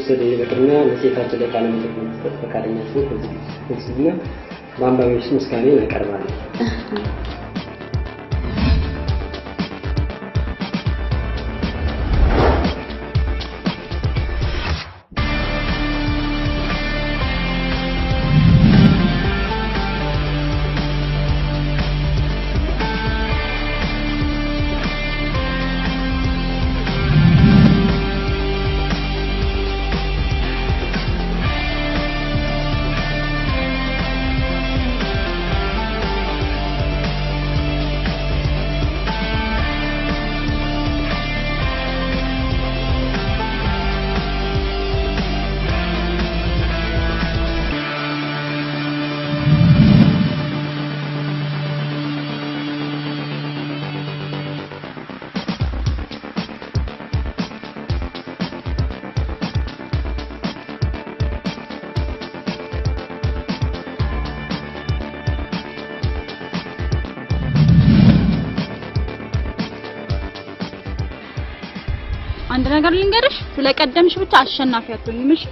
ስለዚህ በቅድሚያ ለሴታቸው ለቃለ መጠይቅ ፈቃደኛ ስለሆኑ በአንባቢዎች ምስጋና ያቀርባሉ። አንድ ነገር ልንገርሽ ስለቀደምሽ ብቻ አሸናፊ አትሆኝም እሺ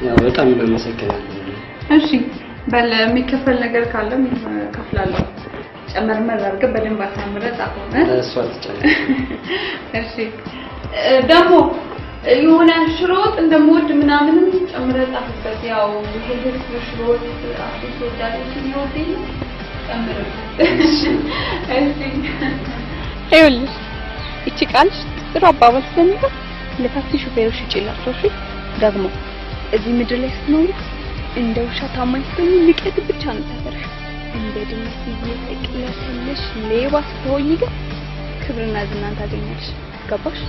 ያው በጣም እናመሰግናለን እሺ በል የሚከፈል ነገር ካለም ከፍላለሁ ጨመርመር አድርገህ በደንብ አሳምረህ ጻፈውና እሷ ትጨምር እሺ ደግሞ የሆነ ሽሮጥ እንደሞድ ምናምን ጨምረህ ጻፍበት ያው ይሄ ሽሮጥ አፍሪካ ወዳለች ነው ጨምረህ እሺ ይኸውልሽ እቺ ቃልሽ ጥሩ አባባል ስለሚሆን ለታክሲ ሹፌሮች ይጭላቸው እሺ ደግሞ እዚህ ምድር ላይ ስትኖሪ እንደ ውሻ ታማኝ ስትሆኚ ልቀት ብቻ ነው ታፈርሽ እንደ ድመት እየተቀለሰለሽ ሌባ ስትሆኚ ግን ክብርና ዝናን ታገኛለሽ ገባሽ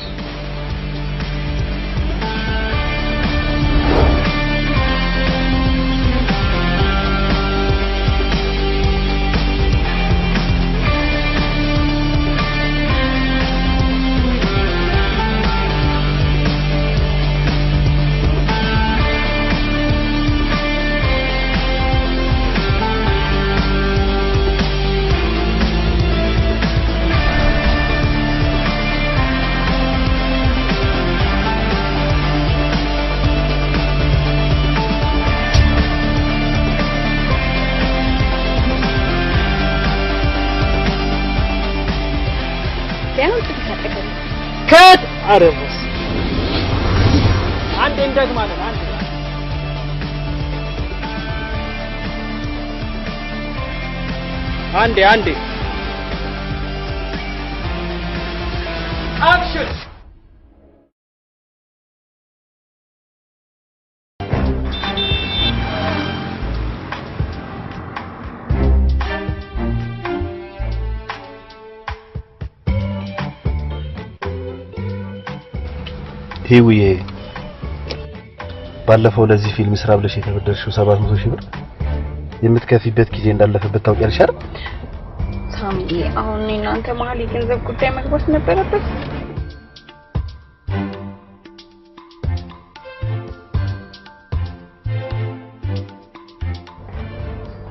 كات عربس عندي اندق مالك عندي اكشن ሄውዬ ባለፈው ለዚህ ፊልም ስራ ብለሽ የተበደርሽው 700 ሺህ ብር የምትከፊበት ጊዜ እንዳለፈበት ታውቂያለሽ አይደል? ሳሚ አሁን እናንተ መሀል የገንዘብ ጉዳይ መግባት ነበረበት።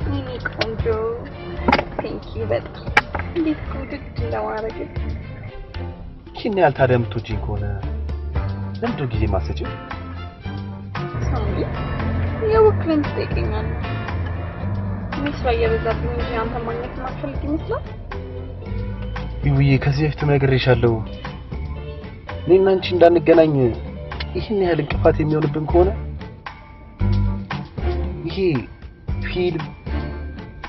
እኔ ቆንጆ ቴንክ ዩ በጣም እንዴት ጉድ ለማድረግ ኪን ያህል ታዲያ የምትወጂኝ ከሆነ ለምንድን ጊዜ ማሰጪው? ሳሚ የወክልን ትጠይቀኛለህ። ሚስራ እየበዛብኝ እንጂ አንተ ማግኘት ማትፈልግ ይመስላል። ይውዬ ከዚህ በፊት ነግሬሻለሁ። እኔና አንቺ እንዳንገናኝ ይህን ያህል እንቅፋት የሚሆንብን ከሆነ ይሄ ፊልም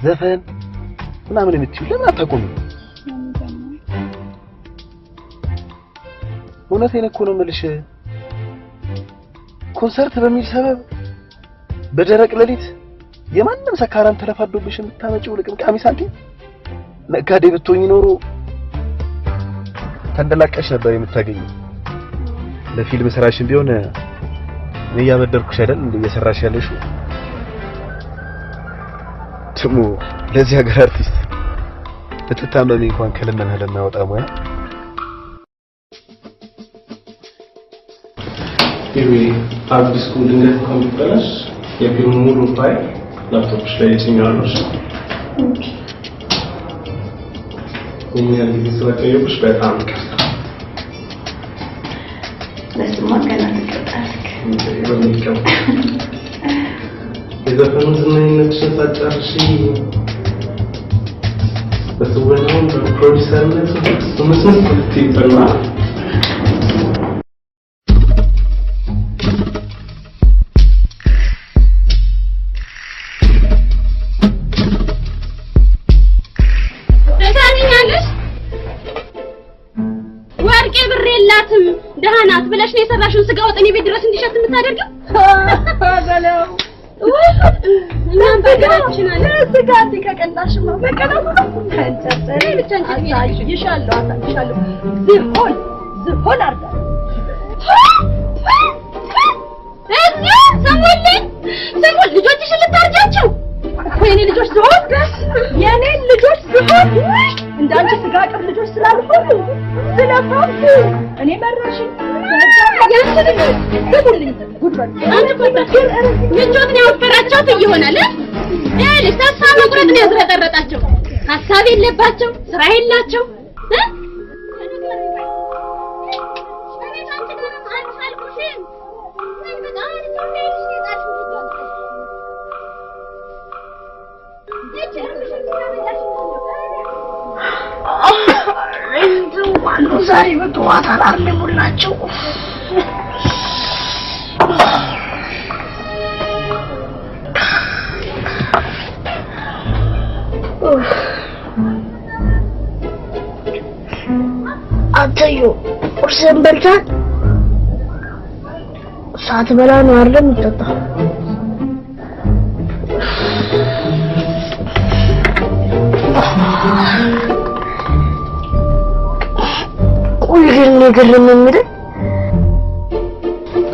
ዘፈን ምናምን የምትይው ለምን አታቆሚም? እውነቴን እኮ ነው የምልሽ። ኮንሰርት በሚል ሰበብ በደረቅ ሌሊት የማንም ሰካራም ተለፋዶብሽ የምታመጪው ለቅምቃሚ ሳንቲም ነጋዴ ብትሆኚ ኖሮ ተንደላቀሽ ነበር የምታገኙ። ለፊልም ስራሽን ቢሆን እኔ ያበደርኩሽ አይደል እንዴ እየሰራሽ ያለሽው? ትሙ ለዚህ ሀገር አርቲስት በተታመመ እንኳን ከለመና ለማያወጣ ሙያ ይሄ ሃርድ ዲስኩ ድንገት እንኳን ቢበላሽ የፊልሙ ሙሉ ፋይል ላፕቶፕሽ ላይ ይጭኛለሽ። እኛ ጊዜ ስለቀየብሽ በጣም ለስማ ገና ተቀጣልክ የዘፈኑ ዝነኝነትሽን ሳትጨርሺ በትወናውን በፕሮዲሰርነት ስመስመስ ትይጠና ደሃናት ብለሽ ነው የሰራሽውን ስጋ ወጥ እኔ ቤት ድረስ እንዲሸት የምታደርጊው? በለው እናንተ ሀገራችን አለ ስጋ ከቀላሽማ በቀላሉ ከንጨሰሪ ብቻ ይሻለው ዝሆን አርዳ ሰሞን ልጆችሽን ልታርጃቸው የኔ ልጆች ዝሆን የኔ ልጆች ዝሆን እንዳንቺ ስጋ ቅር ልጆች ስላልሆኑ ስለፋም እኔ መራሽ ያንቺ ልጆች ደቡልኝ ጉድባል አንተ ምቾት ነው ያወፈራቸው ይሆናል ያለሽ ተስፋ መቁረጥ ነው ያዝረጠረጣቸው ሐሳብ የለባቸው ስራ የላቸው ዛሬ በጠዋት አላርሙላቸው አተዩ ቁርስን በልተሃል? ሳትበላ ነው አይደል የምትጠጣው? ነገር ለምንድን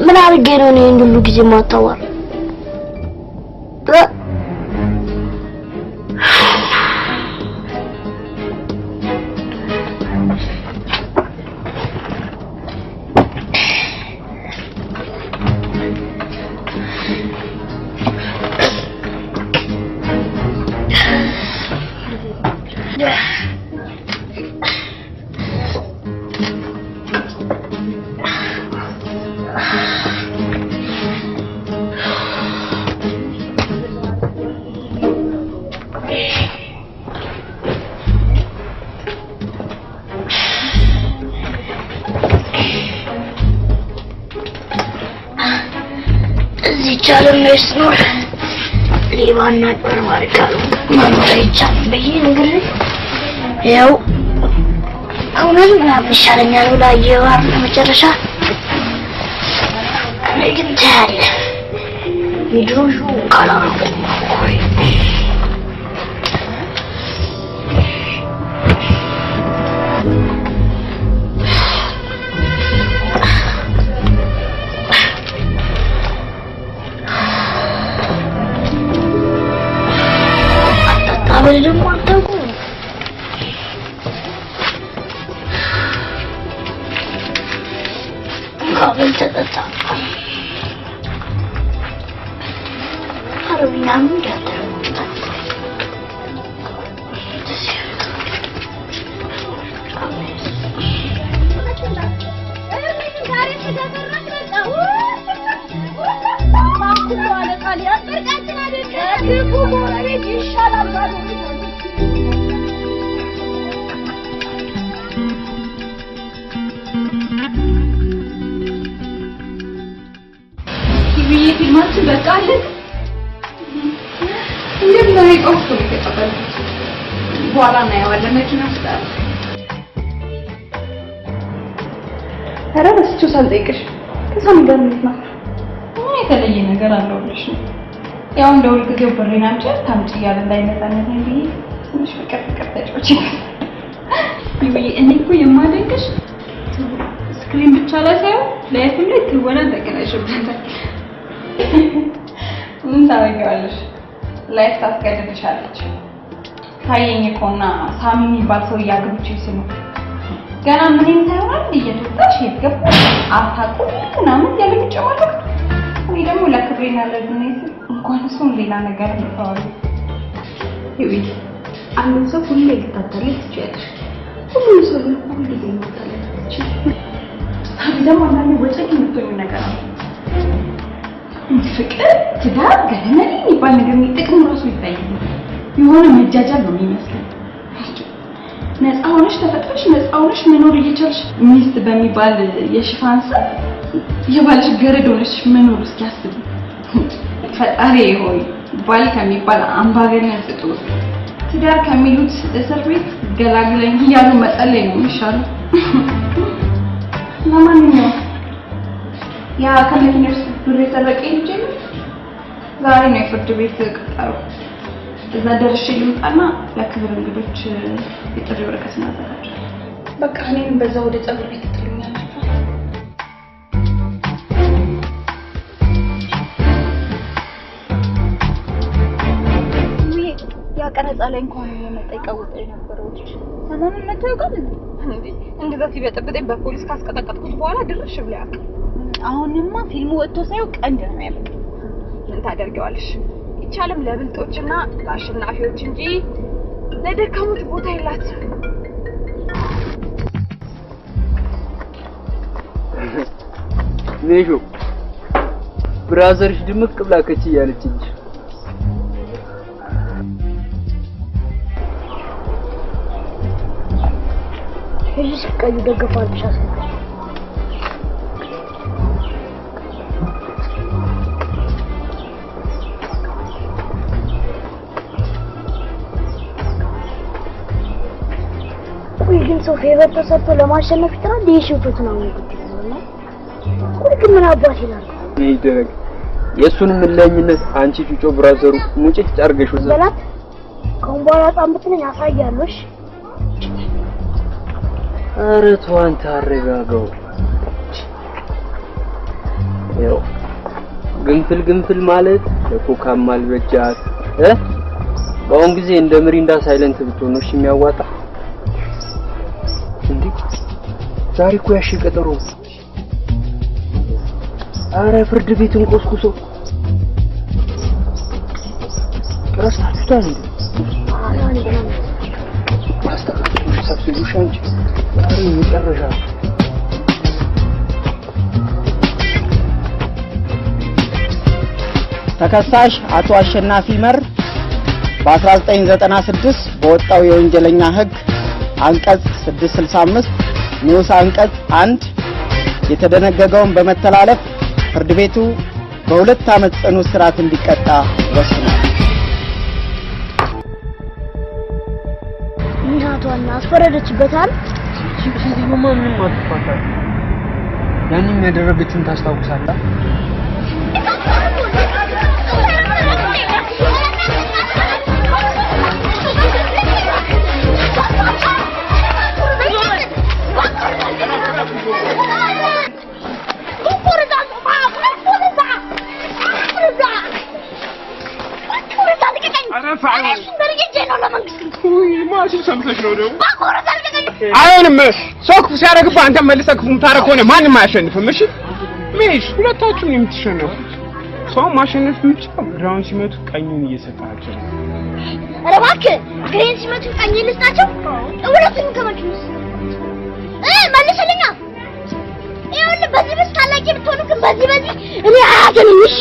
ምን አድርጌ ነው እኔ ሁሉ ጊዜ ማታወር ይቻላል ነው ሊባና ተማርካሉ ማንተ ይቻላል በየነገር ያው አሁንም ያምሻለኛል ብላ የዋር መጨረሻ ግን ታለ ቪዲዮሹ ካላሩ ደግሞ አታውቁ ካበል ተጠጣ አረብኛ ምን ያደርጋል ፊልማችን በቃ አለ እንደምን አይቆፍቱ ይተቀበል በኋላ እናየዋለን መኪና ውስጥ ረበስቹ ሳልጠይቅሽ ከሳሚ ጋር ምን ነው የተለየ ነገር አለውልሽ ያው እንደ ሁልጊዜው ብሬናችን ታምጪ ያለ እንዳይመጣነት እንዴ ትንሽ ፍቅር ተጨውጪ ይሄ እኔ እኮ የማደንቅሽ ስክሪን ብቻ ላይ ሳይሆን ላይፍም ላይ ትወና ተገናኝሽበታል ምን ታደርጊዋለሽ ላይፍ ታስገድድሻለች ታየኝ እኮና ሳሚ የሚባል ሰው ያግብቼ ስሙ ገና ምንም ታይዋል እየተጣሽ ይገባ አታቁ ምናምን ያለምጨዋለሁ እኔ ደግሞ ለክብሬና ለድኔት እንኳን እሱን ሌላ ነገር እንተዋለ ይውይ አንድ ሰው ሁሌ ይታተል ይችላል ሁሉ ሰው ሁሉ ይታተል ይችላል ታዲያ ማንኛውም ወጪ ምትሆን ነገር ነው ፍቅር ትዳር ገለመኔ ይባል ነገር የሚጠቅም ራሱ ይታያል የሆነ መጃጃል ነው የሚመስለው ነፃ ሆነሽ ተፈጥረሽ ነፃ ሆነሽ መኖር እየቻልሽ ሚስት በሚባል የሽፋን ሰዓት የባልሽ ገረድ ሆነሽ መኖር እስኪያስብ ፈጣሪ ሆይ ባል ከሚባል አምባገነን ፍጡር ትዳር ከሚሉት እስር ቤት ገላግለኝ እያሉ መጸለይ ነው የሚሻለው ለማንኛውም ያ ከመንገድ ብር የሰረቀ ልጅ ዛሬ ነው የፍርድ ቤት ቀጠሮ እዛ ደርሼ ልምጣና ለክብር እንግዶች የጥሪ ወረቀት እናዘጋጃለን በቃ እኔም በዛ ወደ ጸጉር ቤት ትጥሉኛላችሁ ያ ቀረጻ ላይ እንኳን የመጣ ይቀውጠው የነበረው ልጅ ሰላም መተው ይቀል እንዴ እንደዛ ሲበጠብጠኝ በፖሊስ ካስቀጠቀጥኩት በኋላ ድርሽ ብለ ያቀ አሁንማ ፊልሙ ወጥቶ ሳይው ቀንድ ነው ያለው ምን ታደርጊዋለሽ ይቻለም ለብልጦችና ለአሸናፊዎች እንጂ ለደካሙት ቦታ የላትም ነሹ ብራዘርሽ ድምቅ ብላ ከቺ ያለችኝ እሺ ቀይ ደግፋል ብቻስ ግን ሰው ፌቨር ተሰጥቶ ለማሸነፍ ይጥራል ለሽውቶት ነው የሚገኘው ግን ምን አባቴ ነው ይደረግ የሱን ምለኝነት አንቺ ጩጮ ብራዘሩ ሙጭት ጫርገሽ ወዘ በላት ኮምባራ ጣምብትነኝ ያሳያለሽ አረ ተዋን ታረጋጋው ያው ግንፍል ማለት ለኮካም ማልበጃት በአሁን ጊዜ እንደ ምሪንዳ ሳይለንት ብትሆን ነው የሚያዋጣ እንዴ ዛሬ እኮ ያሺ ቀጠሮ አረ ፍርድ ቤቱን ቆስቁሶ ረስታችሁታል እንዴ አስተካክሉ ሰብስቡሽ አንቺ ዛሬ መጨረሻ ተከሳሽ አቶ አሸናፊ መር በ1996 በወጣው የወንጀለኛ ህግ አንቀጽ 665 ንዑስ አንቀጽ 1 የተደነገገውን በመተላለፍ ፍርድ ቤቱ በ2 ዓመት ጽኑ እስራት እንዲቀጣ ወስኗል። እናቷና አስፈረደችበታል። ሲሰማ ምንም አትፋታ ያንን ያደረገችውን ታስታውሳለህ? አይሆንም ሶክ ሲያረግባ አንተ መልሰህ ሙታረክ ሆነ ማንም አያሸንፍም እሺ ሜሽ ሁለታችሁም የምትሸነፉት ሰው ማሸነፍ የምትችለው ግራውን ሲመቱ ቀኙን እየሰጣቸው ኧረ እባክህ ግሬን ሲመቱ ቀኝ ልስጣቸው ሁለቱም ከመኪኑስ መልስልኛ ይኸውልህ በዚህ ብስ ታላቂ ብትሆኑ ግን በዚህ እኔ አያገኝሽ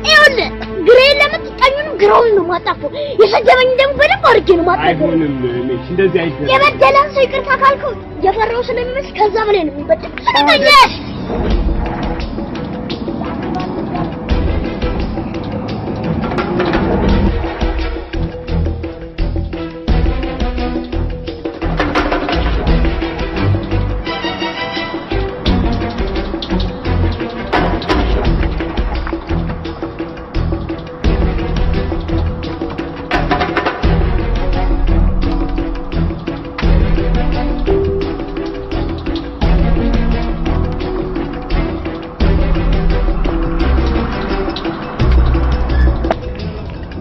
ይኸውልህ ግሬን ለምትቀኙንም ግራውን ነው ማጣፈው የሰደበኝ ደግሞ በደንብ አድርጌ ነው ማጣፈው አይሆንም ሜሽ እንደዚህ አይደለም የበደለን ሰው ይቅርታ ካልከው የፈራው ስለሚመስል ከዛ በላይ ነው የሚበደል ስለማየሽ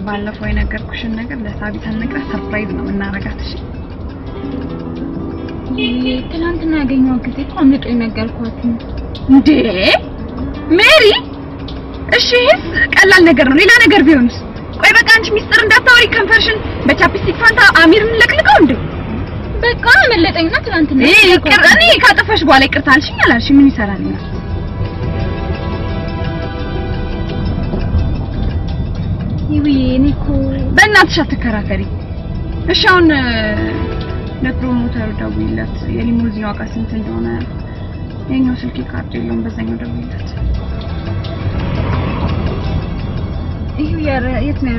ባለፈው የነገርኩሽን ነገር ለሳቢት አነግራ ሰርፕራይዝ ነው እናረጋት እሺ ትናንትና ያገኘው ጊዜ እኮ አምልጦኝ ነገርኳት እንዴ ሜሪ እሺ ይሄስ ቀላል ነገር ነው ሌላ ነገር ቢሆንስ ቆይ በቃ አንቺ ሚስጥር እንዳታወሪ ከንፈርሽን በቻፕስቲክ ፋንታ አሚርን ለቅልቀው እንዴ በቃ አመለጠኝና ትናንትና እኔ ካጠፋሽ በኋላ ይቅርታ አልሽኝ አላልሽኝ ምን ይሰራልኛል ይውዬ እኔ እኮ በእናትሽ አትከራከሪ እሺ አሁን ለፕሮሞተሩ ደውይለት የሊሙዚን ዋጋ ስንት እንደሆነ የኛው ስልክ ካርድ የለውም በዛኛው ደውይለት ይሄ የት ነው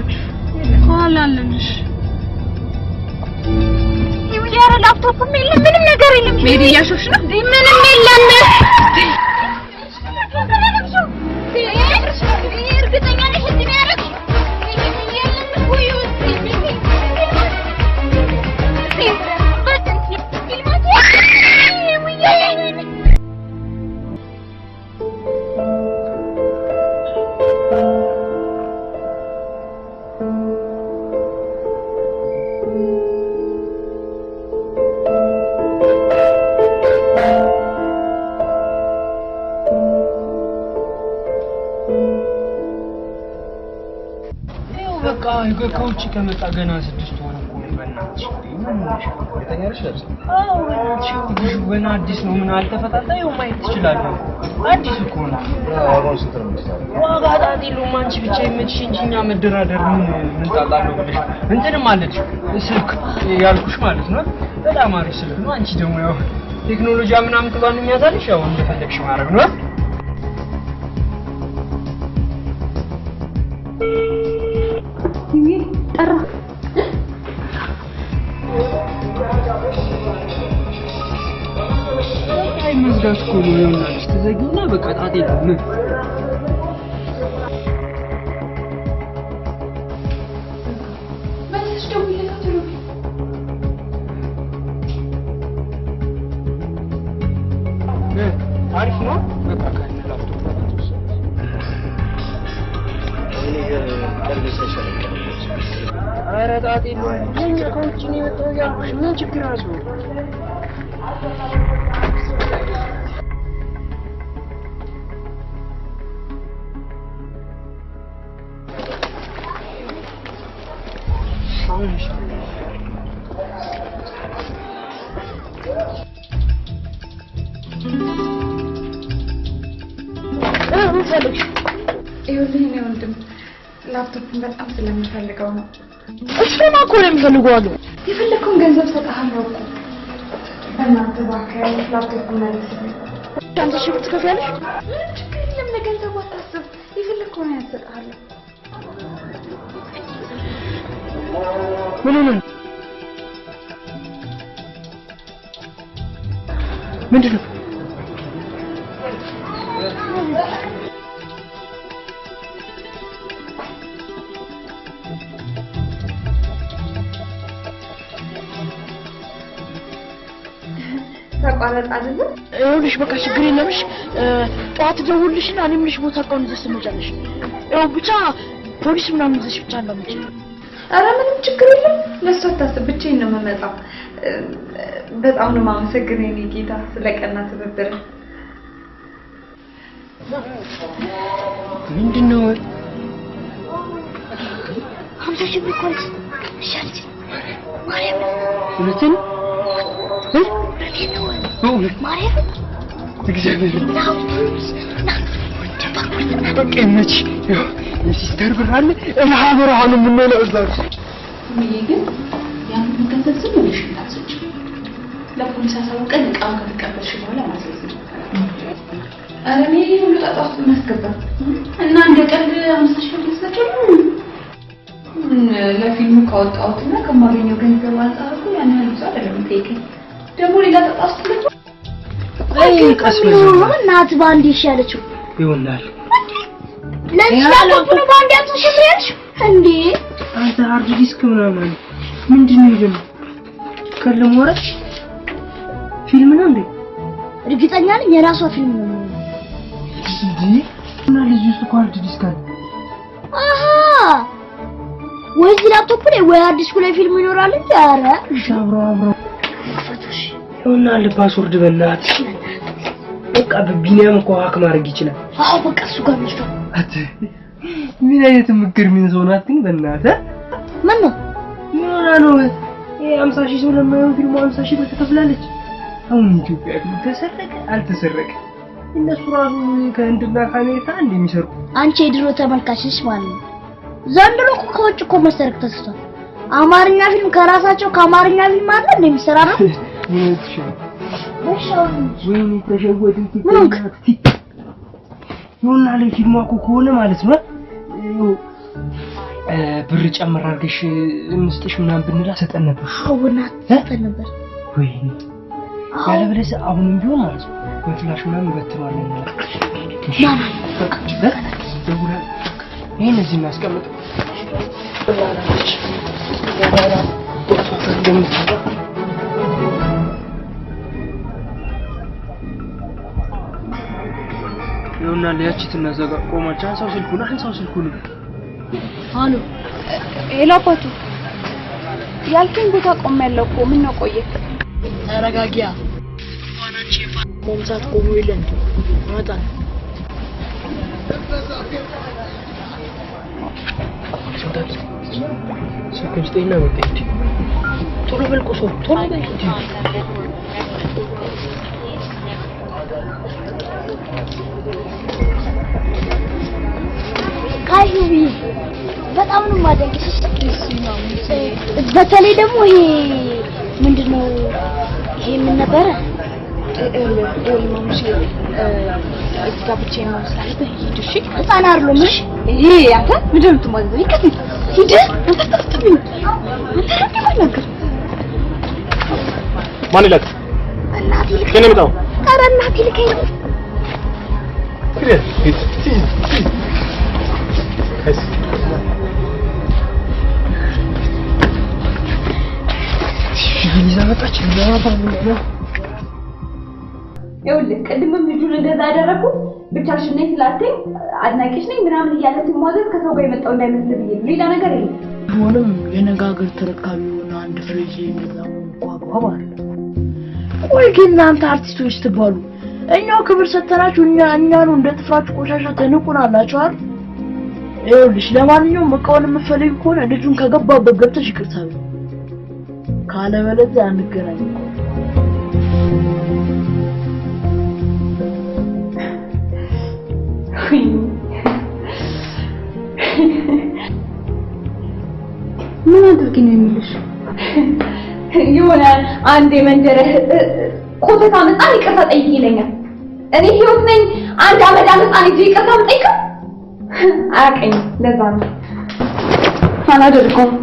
ኋላ አለልሽ ይሄ ያረ ላፕቶፕም የለም ምንም ነገር የለም ሜዲ ያሾሽ ነው ምንም የለም እርግጠኛ ነሽ እንዴ ያረግ ከውጭ ከመጣ ገና 6 ወር እኮ በእናትሽ ገና አዲስ ነው ምን አልተፈታታየው ማየት ትችላለህ አዲስ እኮ ነው ዋጋ ታዲሉ ማንቺ ብቻ ይመችሽ እንጂ እኛ መደራደር ምን ጣጣለው ብለሽ እንትንም አለች ስልክ ያልኩሽ ማለት ነው በጣም አሪፍ ስልክ ነው አንቺ ደግሞ ያው ቴክኖሎጂ ምናምን ተባን የሚያዛልሽ ያው እንደፈለግሽ ማድረግ ነው ጠራ አይ መዝጋት እኮ ነው ይሆናል ተዘግና በቃ ጣጤ ነው በልሽ ደውይለት አትሉ አሪፍ ነው በቃ ካላፍቶ ኧረ ጣጤ ነው የኛ ከውጭ ነው የመጣው ያልኩሽ ምን ችግር አለው ይኸውልህ እኔ ወንድም ላፕቶፕን በጣም ስለምፈልገው ነው እሱማ እኮ ነው የሚፈልገው አሉ የፈለከውን ገንዘብ ሰጥሃለሁ እኮ በእናትህ እባክህ ላፕቶፕን መልስልኝ አንተ ሺህ ብር ትከፍያለሽ ችግር የለም ለገንዘቡ አታስብ የፈለከውን ያሰጥሃለሁ ምንድን ነው ተቋረጥ አይደል ይኸውልሽ በቃ ችግር የለምሽ ጠዋት ደውልልሽና እኔም ልሽ ቦታ አውቀውን ይዘሽ ትመጫለሽ ያው ብቻ ፖሊስ ምናምን ይዘሽ ብቻ እንዳትመጪ ኧረ ምንም ችግር የለም ለእሱ አታስብ ብቻዬን ነው የምመጣው በጣም ነው የማመሰግነው የኔ ጌታ ስለቀና ትብብር ምንድን ነው 50 ሺህ ብር ኮንስ ሻልቲ ማርያም ሁለትን ማርያም እግዚአብሔር በቃ ነች የሲስተር ብር አለ ለሀገር አሁን የምንለው እዛች ግን ያን ገንዘብ ዝም ብለሽ ታስጭ ለፖሊስ አሳውቀን እቃውን ከተቀበልሽ በኋላ ማስያዝ ነው ኧረ እኔ ሁሉ ጣጣ ውስጥ ማስገባ እና እንደ ቀልድ 50 ሺህ ብር ልትሰጪው ለፊልሙ ካወጣሁትና ከማገኘው ገንዘብ አንፃር እኮ ያን ያህል ብዙ አይደለም የምጠይቀኝ ደግሞ ሌላ ጣጣ ውስጥ ልጅ አይ ቀስ ብለሽ እናት ባንድ ይሻለችው ይሆናል ለዚህ ላፕቶፕ ባንድ ያጥሽብሽ እንዴ አንተ ሃርድ ዲስክ ምናምን ምንድን ነው ይሄ ከለም ወረች ፊልም ነው እንዴ እርግጠኛ ነኝ የራሷ ፊልም ነው እንዴ እና ልጅ ውስጥ ሃርድ ዲስክ አለ አሃ ወይ ላፕቶፕ ላይ ወይ ሃርድ ዲስክ ላይ ፊልም ይኖራል እንዴ ኧረ አብሮ እና ለፓስወርድ በእናት በቃ በቢኒያም እኮ ሀክ ማድረግ ይችላል። አዎ በቃ እሱ ጋር ነው። አት ምን አይነት ምክር ምን ሰው ናት ግን በእናት ምን ነው ነው 50,000 ሰው ለማየው ፊልሙ 50,000 ብር ትከፍላለች። አሁን ኢትዮጵያ ተሰረቀ አልተሰረቀ እነሱ ራሱ ከህንድና ከአሜሪካ እንደሚሰሩ አንቺ የድሮ ተመልካችሽ ማለት ነው። ዘንድሮ እኮ ከውጭ እኮ መሰረቅ ተስቷል። አማርኛ ፊልም ከራሳቸው ከአማርኛ ፊልም አለ እንደሚሰራ ነው። ምን ትሽው ወይኔ ተሸወድን ይሁንና ለፊልሙ እኮ ከሆነ ማለት ነው ብር ጨምር አድርገሽ እንስጥሽ ምናምን ብንላ ሰጠን ነበር። አዎና ሰጠን ነበር። ወይኔ ያለበለዚያ አሁንም ቢሆን ማለት ነው በፍላሽ ምናምን በትሯለን ነው። ማማ በቃ ደውላ ይሄን እዚህ እናስቀምጥ። በላላች ያባራ ወጥቷ እንደምትወጣ ይሁንና ለያቺ ትነዘጋ ቆማች። አንሳው ስልኩን አሎ ሄሎ አባቱ ያልከኝ ቦታ ቆሜያለሁ እኮ ምን ነው ቆየ? ተረጋጊያ እንኳንanchi ሞምሳት ቆሞ ይለን ማታ ስልክሽቴና ወጣች ቶሎ በል ቆሶ ቶሎ በል ካዩቢ በጣም ነው ማደንቅሽ። በተለይ ደግሞ ይሄ ምንድነው ይሄ ምን ነበር ወይ ማሙሽ እዚህ ጋር ብቻ ነው ሳይበ ሂድሽ ህፃን አይደለም። እሺ ይሄ አንተ ምንድነው የምትማዘኝ? ከዚህ ሂድ አታስተምኝ አንተ ማን ይላል? እናት ከኔ መጣው ኧረ እናት ይልከኝ ይዛመጣች ነው። ይኸውልህ ቅድምም ልጁን እንደዛ አደረኩ ብቻሽን ነኝ ስላልከኝ አድናቂሽ ነኝ ምናምን እያለ ሲሟዘዝ ከሰው ጋር የመጣው እንዳይመስል ብዬ ሌላ ነገር የለም። ሆነም የነጋገር ተረካቢ ሆነ አንድ ፍሬጅ የሚዛው ቋቋም አለ። ቆይ ግን እናንተ አርቲስቶች ትባሉ እኛው ክብር ሰተናችሁ እኛኑ እንደ ጥፍራችሁ ቆሻሻ ተንቁናላችሁ አይደል? ይኸውልሽ ለማንኛውም መቃወን የምትፈልጊ ከሆነ ልጁን ከገባበት ገብተሽ ይቅርታ በይ። ካለበለዚያ አንገናኝ እኮ ምን አድርጊ ነው የሚልሽ? የሆነ አንድ የመንደረ ኮተታ መጣን ይቅርታ ጠይቂ ይለኛል። እኔ ህይወት ነኝ አንድ አመዳ መጣን እንጂ ይቅርታ ጠይቂ አያውቀኝም። ለዛ ነው አላደርገውም።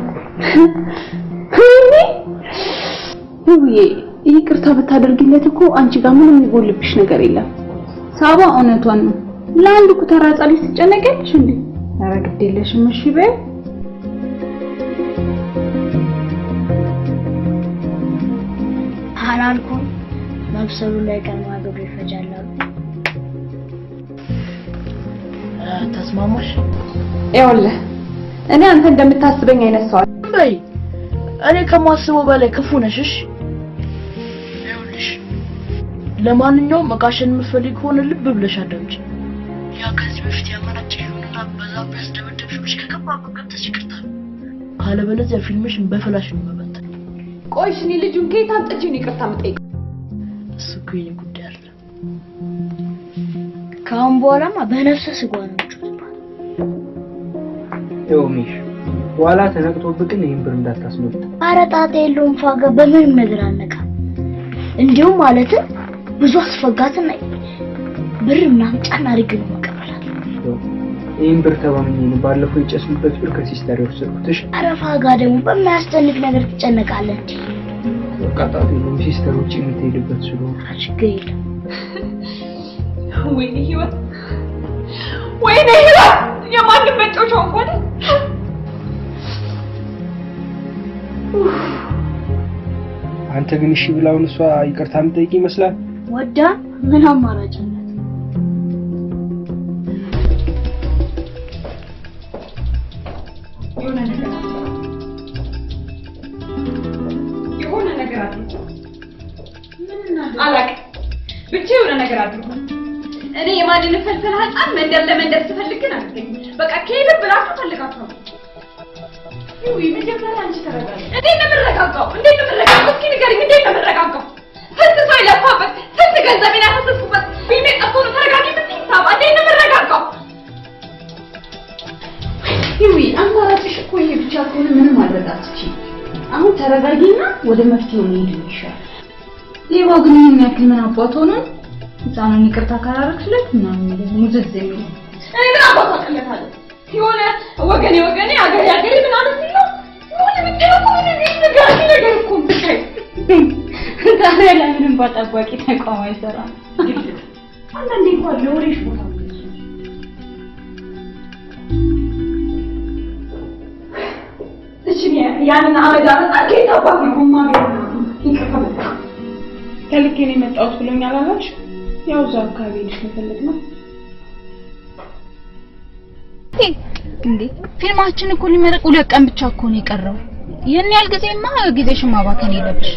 ውይ ይቅርታ ብታደርጊለት እኮ አንቺ ጋር ምንም የሚጎልብሽ ነገር የለም። ሳባ እውነቷን ነው። ለአንድ ኩተራ ጻሊ ትጨነቂያለሽ እንዴ? ኧረ ግድ የለሽም እሺ በይ። አላልኩም መብሰሉ ላይ ቀርማ ገብሬ ይፈጃል አሉ። ተስማማሽ? ይኸውልህ እኔ አንተ እንደምታስበኝ አይነት ሰው በይ እኔ ከማስበው በላይ ክፉ ነሽ። እሺ ይኸውልሽ ለማንኛውም መቃሸን የምትፈልጊ ከሆነ ልብ ብለሽ አዳምጪ። ያ ከዚህ በፊት ያመናጨሽውና በዛ ያስደበደብሽሽ ከገባበት ገብተሽ ይቅርታ ካለበለዚያ ፊልምሽን በፍላሽ ነው መበተን። ቆይሽ እኔ ልጁን ከየት አምጥቼ ነው ይቅርታ የምጠይቀው? እሱ እኮ የእኔ ጉዳይ አይደለም። ካሁን በኋላማ በነፍሰ ስጋ ነው ዮሚሽ ዋላ ተነቅቶብቅን ይሄን ብር እንዳታስመጥ። ኧረ ጣጣ የለውም ፋጋ በምንም ነገር አልነካም። እንዲሁም ማለት ብዙ አስፈጋትና ብር ምናምን ጫና አድርጌ ነው መቀበላት። ይሄን ብር ተባምኝ ነው ባለፈው የጨስኩበት ብር ከሲስተር ወሰድኩትሽ። ኧረ ፋጋ ደግሞ በማያስጨንቅ ነገር ትጨነቃለህ እንዴ? በቃ ጣጣ የለውም ሲስተር ውጪ የምትሄድበት ስለሆነ ችግር የለም። ወይኔ ህይወት የማንም መጫወቻ እንኳን አንተ ግን እሺ ብላውን እሷ ይቅርታ የምትጠይቅ ይመስላል። ወዳ ምን አማራጭ አለ? የሆነ ነገር አለ። ምን እኔ የማንን ፈልፈል ሀጣን መንደር ለመንደር ትፈልግን አትገኝ በቃ ከሄደ ብላችሁ ፈልጋችሁ ነው ይሁን መጀመሪያ አንቺ ተረጋጊ እንዴት ነው የምረጋጋው እስኪ ንገሪኝ እንዴት ነው የምረጋጋው ስንት ሰው ይለፋበት ስንት ገንዘቤን ያፈሰስኩበት ቢሜ ጠፎ ነው ተረጋጊ ስትይ ታባ እንዴት ነው የምረጋጋው ይሁን አማራጭሽ እኮ ይሄ ብቻ ከሆነ ምንም ማድረግ አትችይም አሁን ተረጋጊና ወደ መፍትሄው እንሂድ ይሻላል ሌባው ግን ምን ያክል ምን አባቶ ነው ዛሬ ይቅርታ ካላረክለት ምናምን ሙዝዝ የሚል እኔ ምን አባቶ አቀለታለሁ የሆነ ወገኔ አገሬ ምናምን ሲለው ምን ምትለው ነገር እኮ ብቻዬ ዛሬ ላይ ምንም ባጣባቂ ተቋም አይሰራም አንዳንዴ እንኳን ለወሬሽ ቦታ እሺ ያንን አመዳና ጌታ ባቢ ጉማ ይከፈታ ከልኬ ነው የመጣሁት ብሎኛል አላልሽ ያው እዛው አካባቢ ልጅ መፈለግ ነው እንዴ ፊልማችን እኮ ሊመረቅ 2 ቀን ብቻ እኮ ነው የቀረው የኔ ያልጊዜማ ጊዜሽን ማባከን የለብሽ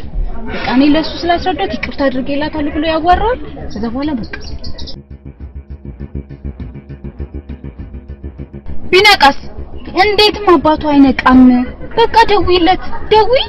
በቃ እኔ ለሱ ስላስረዳት ይቅርታ አድርጌላታለሁ ብሎ ያጓራል ከዛ በኋላ በቃ ቢነቃስ እንዴትም አባቱ አይነቃም በቃ ደውይለት ደውይ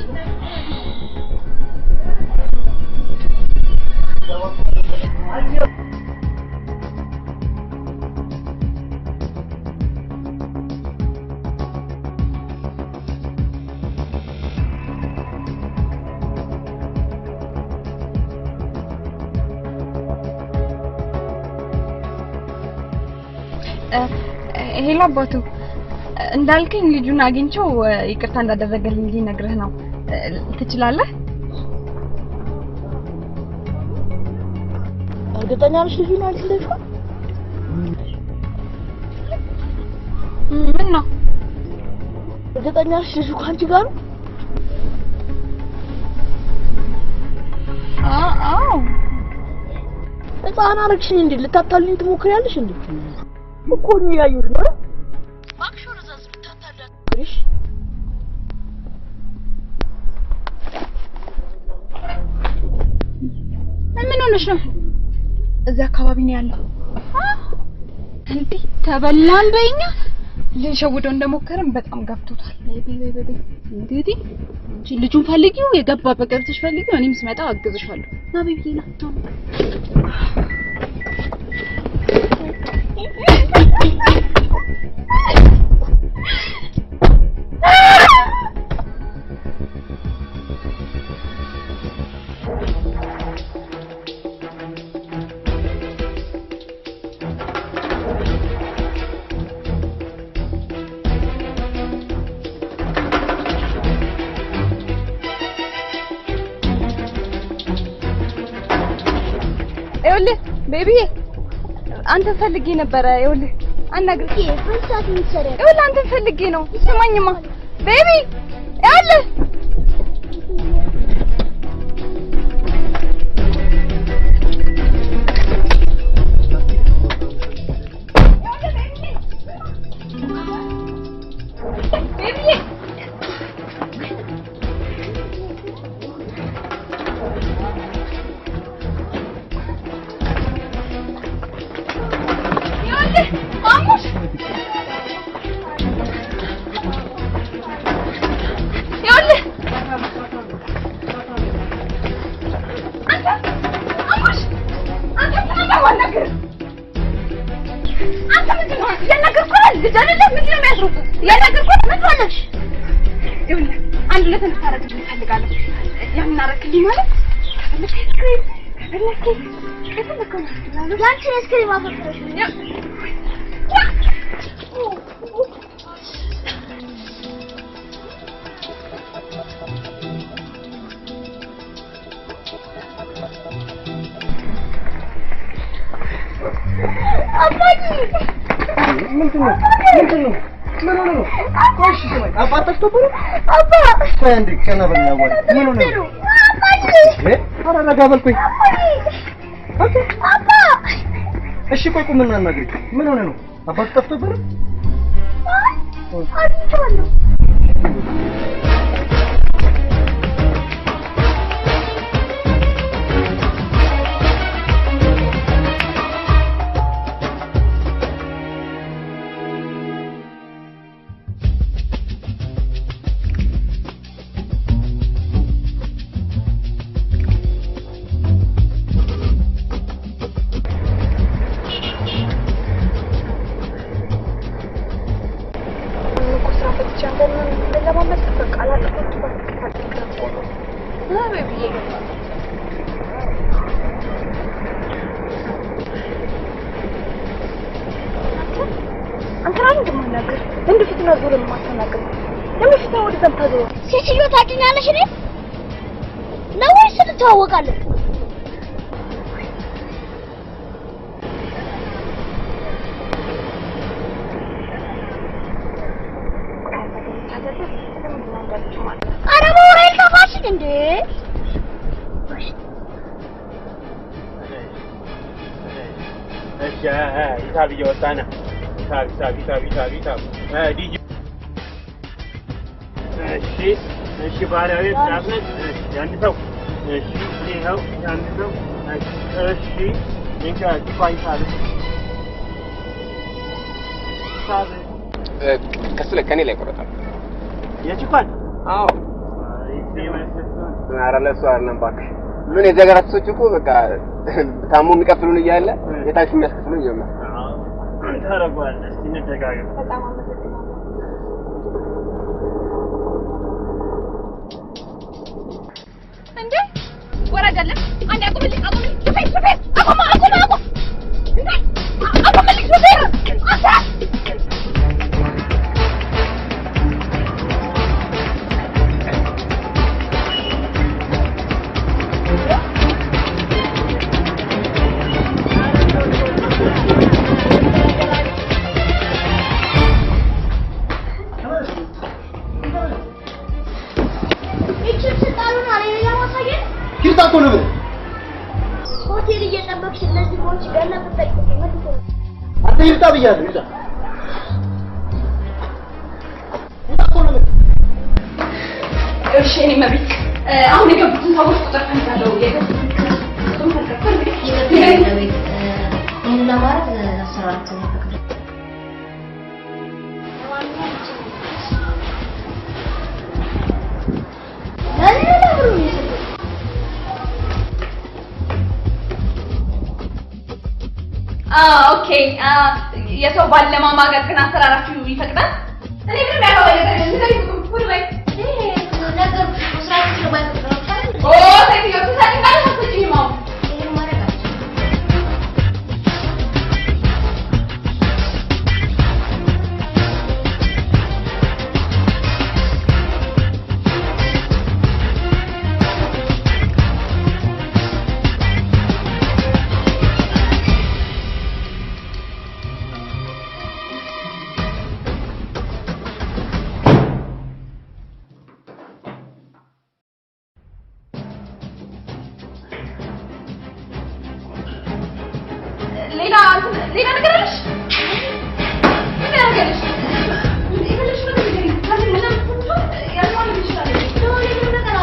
ሄሎ አባቱ እንዳልከኝ ልጁን አግኝቼው ይቅርታ እንዳደረገልኝ ሊነግርህ ነው ትችላለህ እርግጠኛ ነሽ ልጁን አግኝተሽው ምን ነው እርግጠኛ ነሽ ልጁ ካንቺ ጋር ነው አዎ እጣና አረግሽኝ እንዴ ልታታልኝ ትሞክሪያለሽ እንዴ እኮ ነው ያዩት ነው ባክሽ ወረዛዝ ልታታላልሽ ምን ሆነሽ ነው እዚህ አካባቢ ነው ያለው እንዴ ተበላን በእኛ ልንሸውደው እንደሞከረን በጣም ገብቶታል እንግዲህ ልጁን ፈልጊው የገባበት ገብተሽ ፈልጊው እኔም ስመጣ አግዝሻለሁ ና ቤቢና ይኸውልህ ቤቢ አንተ ፈልጌ ነበር ይኸውልህ አናግርሽ ፍንሳት ምትሰራ ይኸውልህ አንተ ፈልጌ ነው ስማኝማ ቤቢ ይኸውልህ አንድ ለተን ታረጋግጥ ፈልጋለሁ ያን አረክልኝ ማለት ያንቺ እስክሪን ማፈክረሽ አባዬ ምንድነው ምን ሆነ ነው ቆይሽ ስማኝ አባታ ተቆሩ አባ እንዴ ከነበና ወር ምን ሆነ ነው አባዬ አራጋ በልኩኝ አባ እሺ ቆይ ቁም እና እናግሪ ምን ሆነ ነው አባታ ተፈጠረ አጥቷል የምናገር እንደ ፊትና ዞር የማታናገር ለምን ፊት ወደ ተንታዘው ሴትዮ ታውቂኛለሽ እኔ ነው ወይስ እንተዋወቃለን? ኧረ ሞራል ተፋሽ እንዴ እሺ ሂሳብ እየወጣ ነው ሂሳብ ዲጂ እሺ ባሪያዊ ጻፍነት ያን ሰው እሺ ይሄው ያን ሰው እሺ እንካ ዲፋይሳል ከሱ ላይ ከኔ ላይ ቆረጣ የጭፋን አዎ ኧረ ለእሱ አይደለም እባክህ ምን የዚህ ሀገር አርቲስቶች እኮ በቃ ታሞ የሚከፍሉን እያለ የታክሲ የሚያስከፍሉን ይጀምራል ታረጋለህ እስኪ እንተጋገር በጣም አመሰግናለሁ እንዴ ወራጃለ አንዴ አቁምልኝ ሹፌር አቁም እንዴ አቁምልኝ ሹፌር ኪርታኮ ነው ሆቴል እየጠበቅሽ እነዚህ ቦች ገና ተጠቅቁ አንተ ይርታ ብያለሁ ይርታ እሺ እኔ መብት አሁን የገቡትን ሰዎች ቁጥር ፈንታለው ይሄን ለማድረግ አሰራርት ኦኬ የሰው ባለማማገር ግን አሰራራችሁ ይፈቅዳል? እኔ ግን ያለው ነገር ሁሉ ላይ ነገር ስራችሁ ስለማይፈቅድ ኦ ሴትዮ ትሰሪኛለሽ አትሰጪኝም አሁን ይሄን ማድረግ ሌላ ነገር አለሽ? ምን ያደርጋለሽ? ይኸውልሽ ምን ነገር ከዚህ ምንም ያልሆነ ይችላል ነው ነገር ነገር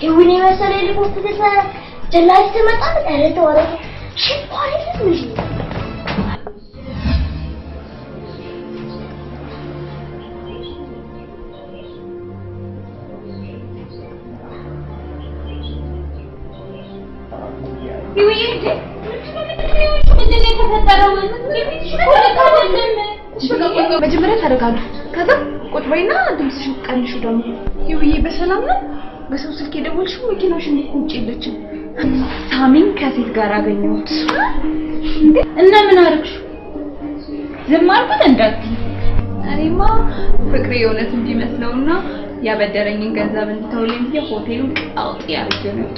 يوني مثلا اللي كنت تسمع جلايس تمطع قالت ورا شي قايل مش መጀመሪያ ተረጋጉ ከዛ ቁጭ በይና ድምፅሽን ቀንሹ ደግሞ ይውዬ በሰላም ነው በሰው ስልክ የደወልሽው መኪናሽን እኮ ውጪ የለችም ሳሚን ከሴት ጋር አገኘሁት እና ምን አደረግሽ ዝም አልኩት እንዳትይ እኔማ ፍቅሬ የእውነት እንዲመስለውና ያበደረኝን ገንዘብ እንድተውልኝ የሆቴሉን አውጥ ያርገው ነው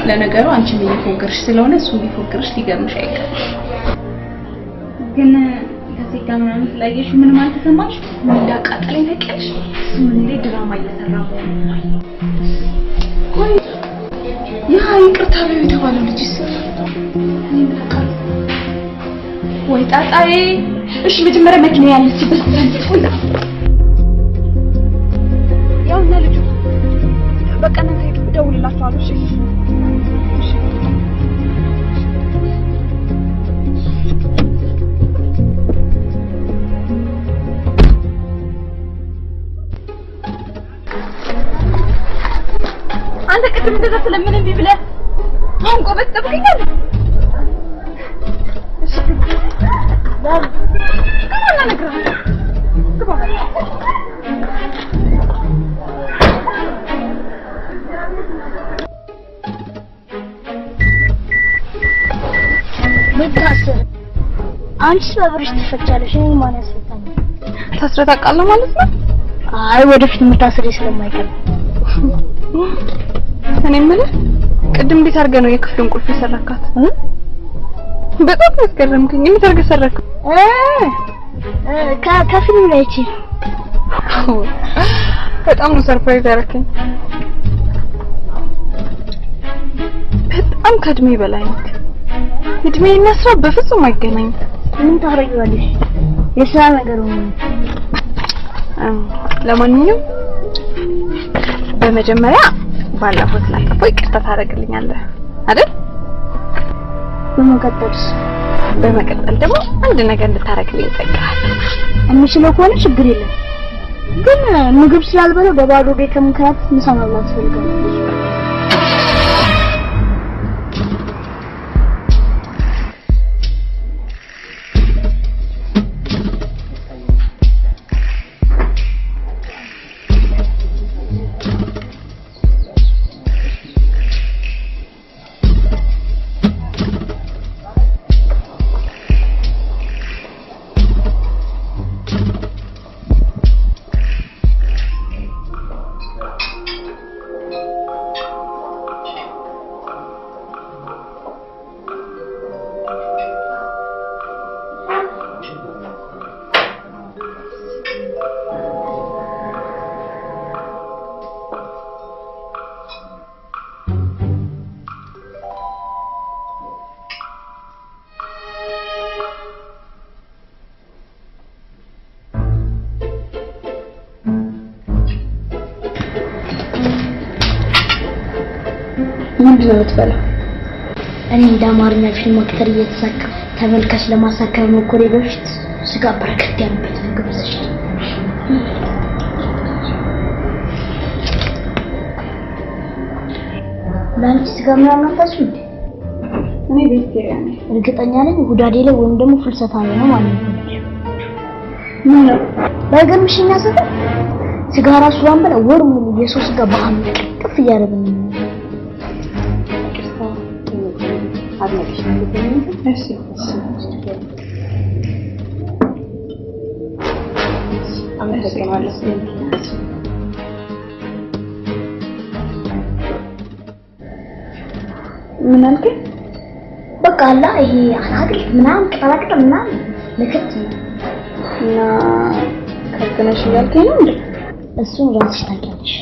ለነገሩ አንቺ ምን ይፎክርሽ ስለሆነ እሱ ሊፎክርሽ ሊገርምሽ አይቀርም ግን ከዚህ ጋር ምናምን ስላየሽ ምን ማለት ተሰማሽ ምን እንዳቃጠለኝ ታውቂያለሽ ምን ላይ ድራማ እየሰራሁ ቆይ ያ ይቅርታ ነው የተባለው ልጅስ ወይ ጣጣዬ እሺ መጀመሪያ መኪና ያለችበት ቦታ እንጥፉና ያውና ልጁ በቃ ነው ሄዱ ደውልላችኋለሁ እሺ ቅድም እንደዛ ስለምን እንቢ ብለህ አሁን ጎበዝ ጠብቀኛለህ? እሺ ዳር ከማን ነግረህ ግባ ምታስር አንቺ በብርሽ ትፈቻለሽ እኔ ማን ያስፈታኝ ታስረህ ታውቃለህ ማለት ነው? አይ ወደፊት ምታስሬ ስለማይቀር እኔ የምልህ ቅድም እንዴት አድርገህ ነው የክፍሉን ቁልፍ የሰረካት? በጣም ያስገረምከኝ። እንዴት አድርገህ ሰረከው? ከፊልም ላይ እቺ በጣም ነው ሰርፕራይዝ ያደረከኝ። በጣም ከእድሜ በላይ ነው። እድሜና ስራ በፍጹም አይገናኝም። ምን ታረጊዋለሽ? የስራ ነገር ነው። ለማንኛውም በመጀመሪያ ባለፈው ስላጠፋው ይቅርታ ታደርግልኛለህ አይደል? በመቀጠል ደግሞ አንድ ነገር እንድታረግልኝ እጠይቅሃለሁ። የምችለው ከሆነ ችግር የለም። ግን ምግብ ስላልበለው በባዶ ቤት ከምክንያት ምሳ መብላት ፈልጋለሁ። ምንድነው የምትበላው? እኔ እንደ አማርኛ ፊልም አክተር እየተሳካ ተመልካች ለማሳከም መኮሬ በፊት ስጋ በረከት ያለበት ምግብ ዘሽ ላንቺ ስጋ ምናምን አታስቢ። እኔ ቬጀቴሪያን ነኝ። እርግጠኛ ነኝ ጉዳዴ ላይ ወይም ደግሞ ፍልሰታ ላይ ነው ማለት ነው። ምን ነው ባይገርምሽኛ ሰፈር ስጋ ራሱ ባንበላ ወር ሙሉ የሰው ስጋ በአም ጥፍ እያደረግን ነው። ምን አልከኝ? በቃ አላ ይሄ አላግል ምናምን ቀላቅጥ ምናምን ለከት እና ከትነሽ ያልከኝ ነው እንዴ? እሱን ራስሽ ታውቂያለሽ።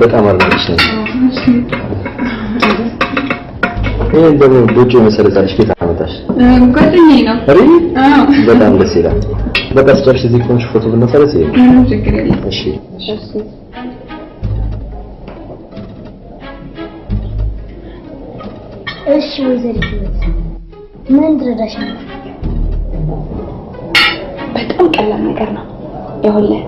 በጣም አላልሽ ነው። ይሄ ደግሞ ዶጆ መሰለታለሽ ከታ አመጣሽ? ጓደኛዬ ነው። በጣም ደስ ይላል። በቃ ስጨርሽ እዚህ ኮንሽ ፎቶ ብነሳለስ ይሄ ችግር የለም። እሺ እሺ ወይዘሪት ምን ድረዳሽ ነው? በጣም ቀላል ነገር ነው። ይኸውልህ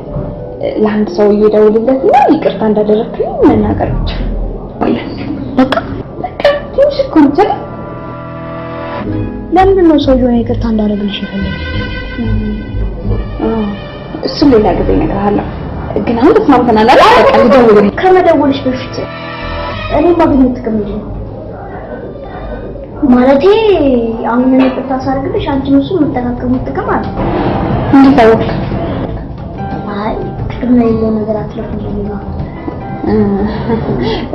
ለአንድ ሰው እየደውልለትና ይቅርታ እንዳደረግኩኝ መናገር ብቻ። በቃ ትንሽ እኮ ነው። ለምንድን ነው ሰውዬው ይቅርታ እንዳደረግልሽ የፈለገው? እሱን ሌላ ጊዜ እነግርሃለሁ። ግን አሁን ተስማምተናል አይደል? በቃ ልደውልልኝ። ከመደወልሽ በፊት እኔ ማግኘት ጥቅም የለውም ማለቴ አሁን እኔ ይቅርታ ሳደርግልሽ አንቺም እሱ የምትጠቃቀሙት ጥቅም አለ። እንዴት አወቅ? አይ ጥቅም የሌለው ነገር አትለፉኝ ነው።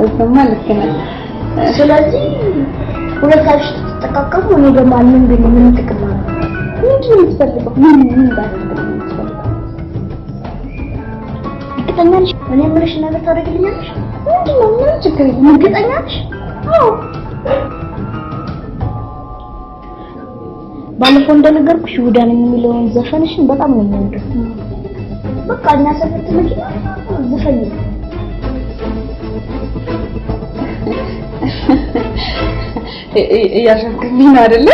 እሱማ ልክ ነህ። ስለዚህ ሁለታችሁ ተጠቃቀሙ። እኔ ደግሞ አልምን ግን ምን ጥቅም አለ? ምንድን ነው የምትፈልገው? ምን ባትፈልግ እርግጠኛ ነሽ? እኔ የምልሽ ነገር ታደርግልኛለሽ? ምንድን ነው? ምን ችግር የለም። እርግጠኛ ነሽ? አዎ። ባለፈው እንደነገርኩሽ ውዳን የሚለውን ዘፈንሽን በጣም ነው የምወደው። በቃ እና ሰፈር መኪና ዝፈኝ እያሸክልኝ ነው አይደለ?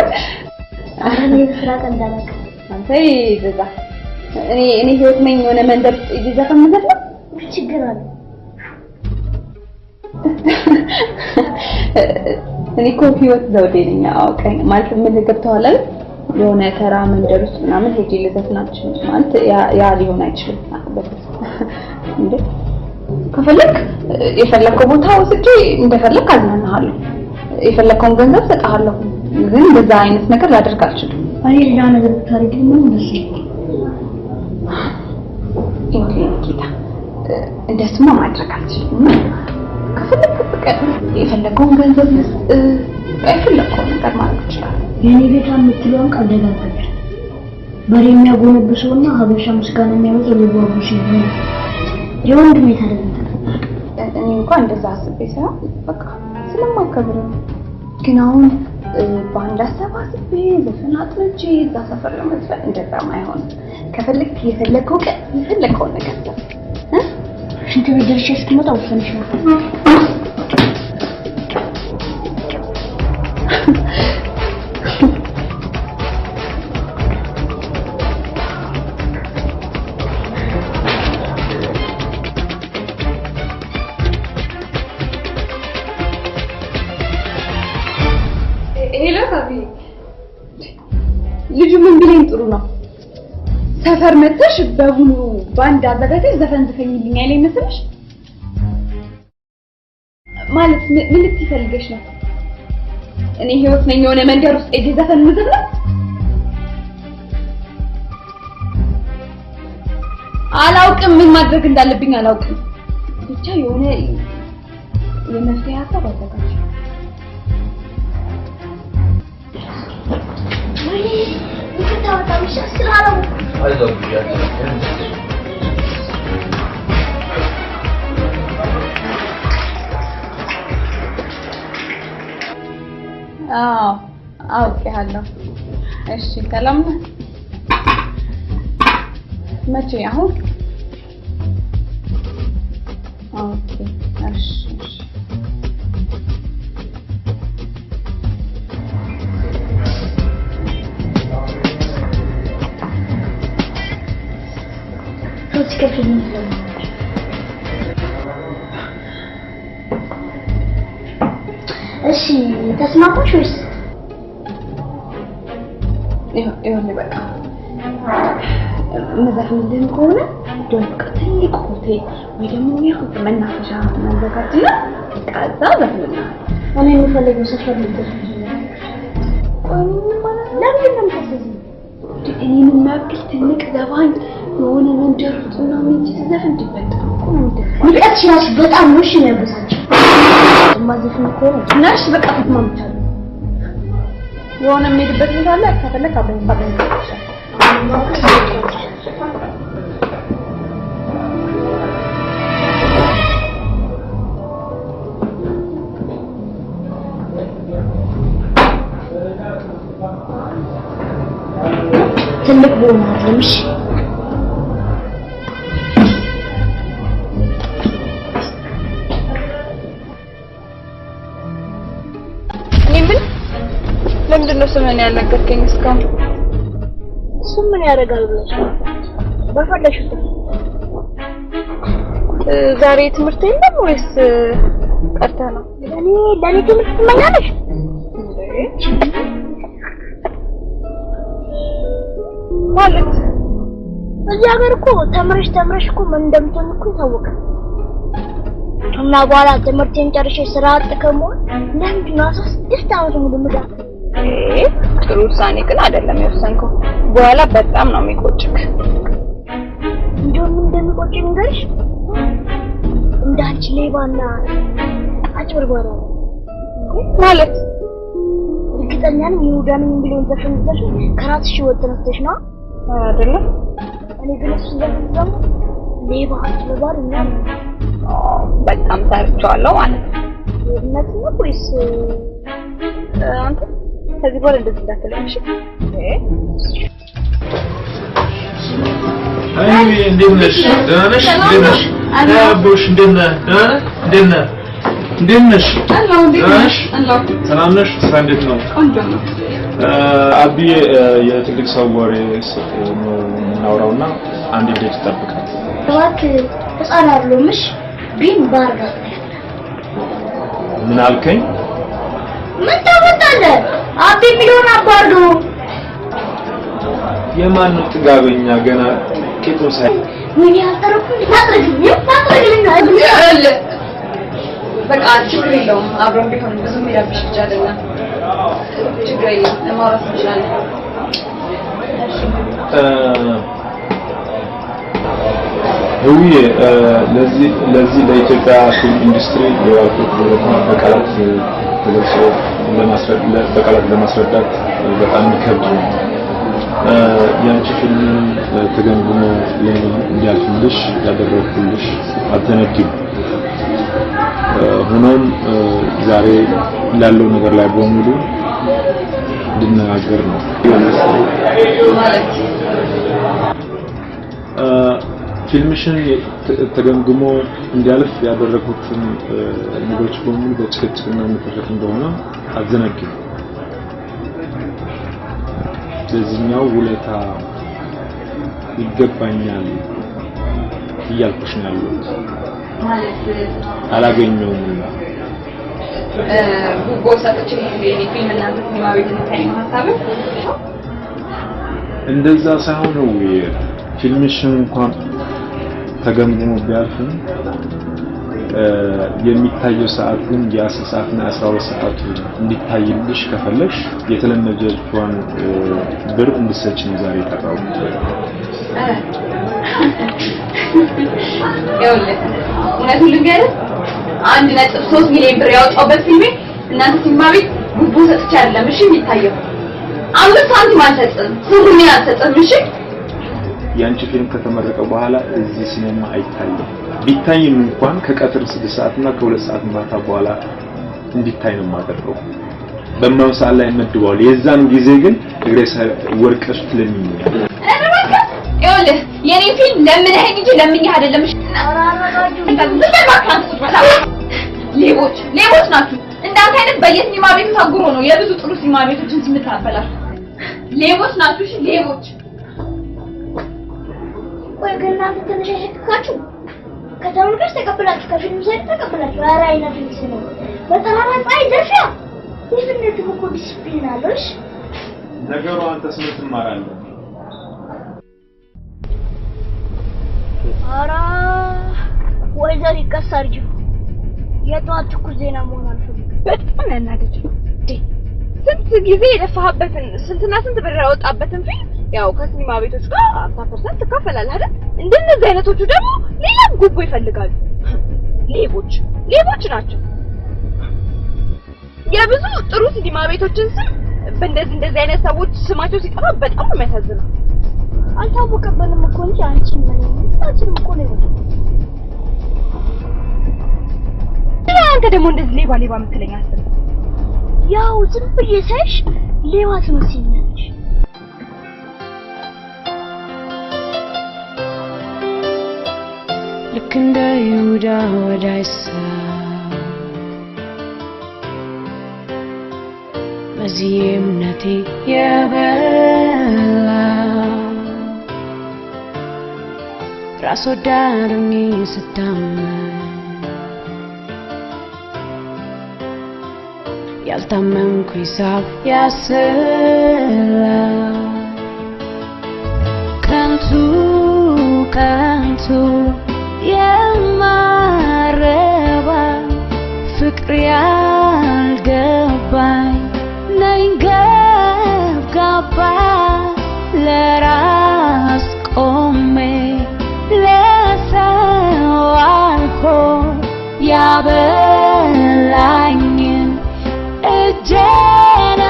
አሁን የስራ ቀንዳለክ አንተ ይዘዛ እኔ ህይወት ነኝ የሆነ መንደር ይዘፈን ማለት ነው። ችግር አለ። እኔ እኮ ህይወት ዘውዴ ነኝ። አውቀኝ ማለት ምን ገብተዋል አይደል? የሆነ ተራ መንደር ውስጥ ምናምን ሄጄ ልዘፍናችሁ ማለት ያ ሊሆን አይችልም። እንዴ ከፈለክ የፈለከው ቦታ ወስጄ እንደፈለክ አዝናናለሁ። የፈለከውን ገንዘብ ሰጣለሁ። ግን በዛ አይነት ነገር ላደርግ አልችልም። እኔ ሌላ ነገር ታሪክ ምን ደስ ጌታ እንደሱማ ማድረግ አልችልም። ከፈለክ በቃ የፈለከውን ገንዘብ የፈለከውን ነገር ማድረግ ይችላል። የኔ ቤት የምትለውን ቃል ደጋግመሽ በሬ የሚያጎነብሰውና ሀበሻ ምስጋና የሚያወጣው ልቧቡሽ ነው። የወንድ ቤት አይደለም። እኔ እንኳን እንደዛ አስቤ ሳይሆን በቃ ስለማከብር ነው። ግን አሁን ባንድ አሰባስቤ ዘፈን አጥንቼ እዛ ሰፈር ለመዝፈን እንደዛም አይሆንም። ከፈለክ የፈለከው ቀን የፈለከውን ነገር ሽንት ቤት ደርሼ እስክመጣ ወሰንሽ ነው። ልጁ ምን ቢለኝ ጥሩ ነው? ሰፈር መጥተሽ በሙሉ ባንድ አዘጋጅተሽ ዘፈን ዘፈኝልኝ አይለኝ መሰለሽ? ማለት ምን ልትፈልገሽ ነው? እኔ ህይወት ነኝ የሆነ መንደር ውስጥ እዚህ ዘፈን ምዘብላ? አላውቅም፣ ምን ማድረግ እንዳለብኝ አላውቅም። ብቻ የሆነ የመፍትሄ ሀሳብ አዘጋጅ። አውቄሃለሁ። እሺ ሰላም ነህ? መቼ? አሁን? ኦኬ እሺ እሺ ተስማማሽ ወይስ? ይኸውልህ በቃ መዘፍንልህም ከሆነ በቃ ትልቅ ሆቴል ወይ ደግሞ የሆነ መናፈሻ እናዘጋጅና ከዛ ዘፍንልህ። እኔ የምፈልገው ሰፈር ልትደርስ ለምን እንደምታስብ እኔን የሚያክል ትልቅ ዘፋኝ የሆነ መንደር ውስጥ ምናምን ሲዘፍን እንዲበጣም እኮ ነው የሚደፋው። ንቀት ሲራስ በጣም ነው እሺ የሚያበሳቸው። ማዘፍን እኮ ነው ናሽ በቃ ተስማምቻለሁ። የሆነ የምሄድበት ቦታ አለ። ከፈለክ አብረን ይሻላል። ትልቅ ቦታ አለሽ። ለምንድን ነው ስምህን ያልነገርከኝ እስካሁን? እሱ ምን ያደርጋል ብለሽ በፈለሽው። ዛሬ ትምህርት የለም ወይስ ቀርተህ ነው? ለኔ ትምህርት ትመኛለሽ? ማለት እዚህ ሀገር እኮ ተምረሽ እኮ ምን እንደምትሆን እኮ ይታወቃል። እና በኋላ ትምህርቴን ጨርሼ ስራ አጥ ከመሆን ለምንድን ነው 6 ዓመት ሙሉ ምዳት? ጥሩ ውሳኔ ግን አይደለም የወሰንከው። በኋላ በጣም ነው የሚቆጭክ። እንደውም እንደሚቆጭኝ ንገርሽ፣ እንዳንቺ ሌባና አጭበርባሪ ማለት እርግጠኛ ነኝ ይሁዳን ቢሊዮን ተፈንተሽ ከራስሽ ወጥተሽ ነው አይደለም? እኔ ግን እሱ ዘፈን ሌባ አጭበርባሪ ነው። በጣም ሰርቻለሁ ማለት ነው። እውነት ነው ወይስ አንተ ከዚህ በኋላ እንደዚህ እንዳትለኝ እሺ? አይ እንዴት ነሽ? ደህና ነሽ? እንዴት ነሽ? አቦሽ እንዴት ነህ? ደህና ነህ? እንዴት ነሽ? አላህ እንዴት ነሽ? አላህ ሰላም ነሽ? ስራ እንዴት ነው? ቆንጆ ነው። አቢ የትልቅ ሰው ወሬ እናውራውና አንድ ልጅ ተጠብቃት። እባክህ ህፃን አይደለሁምሽ ቢን ባርጋ ምን አልከኝ? ምን ታወጣለህ? አቢ ሚሊዮን አባርዶ የማን ነው ጥጋበኛ ገና ቄጦ ሳይ ምን ያልተረኩኝ ታጥረግልኝ ያለ በቃ ችግር የለውም አብረን ቢሆን ብዙ የሚረብሽ ብቻ አይደለም ችግር የለም ለማውራት እንችላለን ህዊ ለዚህ ለኢትዮጵያ ፊልም ኢንዱስትሪ የዋልኩት በቃላት ተገልጾ ለማስረዳት በጣም ይከብድ ነው። ያንቺ ፊልም ተገምግሞ እንዲያልፍልሽ ያደረግኩልሽ አልተነግም። ሆኖም ዛሬ ላለው ነገር ላይ በሙሉ እንድነጋገር ነው። ፊልምሽን ተገምግሞ እንዲያልፍ ያደረኩትን ነገሮች በሙሉ በጭቅጭቅና ምክንያት እንደሆነ አልዘነግም። ለዚህኛው ውለታ ይገባኛል እያልኩሽ ነው ያለሁት። ማለት አላገኘውምና ጉቦ ሰጥቼ ፊልም እናንተ ሲኒማ ቤት እንድታይ ነው ሀሳብህ? እንደዛ ሳይሆን ነው ፊልምሽን እንኳን ተገምግሞ ቢያልፍም የሚታየው ሰዓት ግን የ10 ሰዓትና 12 ሰዓት እንዲታይልሽ ከፈለሽ የተለመደችውን ብር እንድትሰጪ ነው ዛሬ የጠራሁት። ይኸውልህ እውነቱን ልንገርህ 1.3 ሚሊዮን ብር ያወጣሁበት ፊልሜ እናንተ ሲኒማ ቤት ጉቦ ሰጥቼ አይደለም እሺ የሚታየው 5 ሳንቲም አልሰጥም ስሙን አልሰጥም እሺ ያንቺ ፊልም ከተመረቀ በኋላ እዚህ ሲኒማ አይታይም። ቢታይም እንኳን ከቀጥር 6 ሰዓት እና ከ2 ሰዓት ማታ በኋላ እንዲታይ ነው የማደርገው። በማውሳ ላይ መድቧል። የዛን ጊዜ ግን እግሬ ወርቀሽ ትለምኛለሽ። ይኸውልህ የኔ ፊልም ለምንህኝ እንጂ ለምንህ አይደለም። ሌቦች ናችሁ። እንዳንተ አይነት በየሲኒማ ቤቱ ታጉሮ ነው የብዙ ጥሩ ሲኒማ ቤቶችን ስምታበላሽ። ሌቦች ናችሁ። እሺ ሌቦች። ወይ ግን እናንተ ትንሽ ያሸክካችሁ ከተመልካች ተቀበላችሁ ከፊልም ሳይድ ተቀበላችሁ። ኧረ አይነት ነው በጠራራ ፀሐይ ደርሻ ይፍነት እኮ ዲሲፕሊን አለሽ። ነገሩ አንተስ ምን ትማራለህ? ኧረ ወይዘር ይቀሳርጁ የጧት ትኩስ ዜና መሆን አልፈልግም። በጣም ያናደድ ስንት ጊዜ የለፋህበትን ስንትና ስንት ብር ያወጣበትን ፊልም ያው ከሲኒማ ቤቶች ጋር 50% ትካፈላለህ አይደል? እንደነዚህ አይነቶቹ ደግሞ ሌላ ጉቦ ይፈልጋሉ። ሌቦች ናቸው። የብዙ ጥሩ ሲኒማ ቤቶችን ስም እንደዚህ አይነት ሰዎች ስማቸው ሲጠራ በጣም ነው የሚያሳዝነው። አልታወቀበንም እኮ እንጂ አንቺን ምንም እኮ ነው። አንተ ደግሞ እንደዚህ ሌባ የምትለኝ አስብ። ያው ዝም ብዬ ሳይሽ ሌባ ትመስይኛለሽ። ልክ እንደ ይሁዳ ወዳይሳ በዚህ እምነቴ የበላ ራስ ወዳድ ሆኜ ስታመን ያልታመንኩ ሂሳብ ያስላ ከንቱ የማረባ ፍቅር ያልገባኝ ነኝ ገብጋባ ለራስ ቆሜ ለሰው አልሆን ያበላኝን እጄን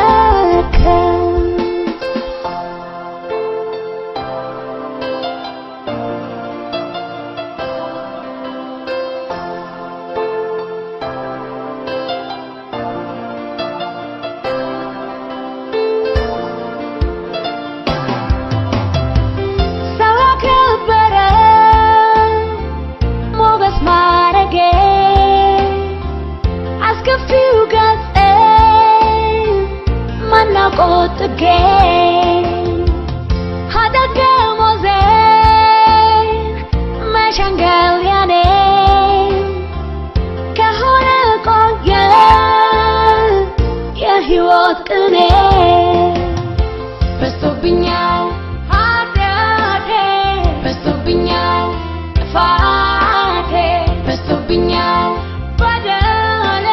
ሰው አከበረኝ ናፍቆት ቅኔ በዝቶብኛል ኃጢአቴ በዝቶብኛል ጥፋቴ በዝቶብኛል በደሌ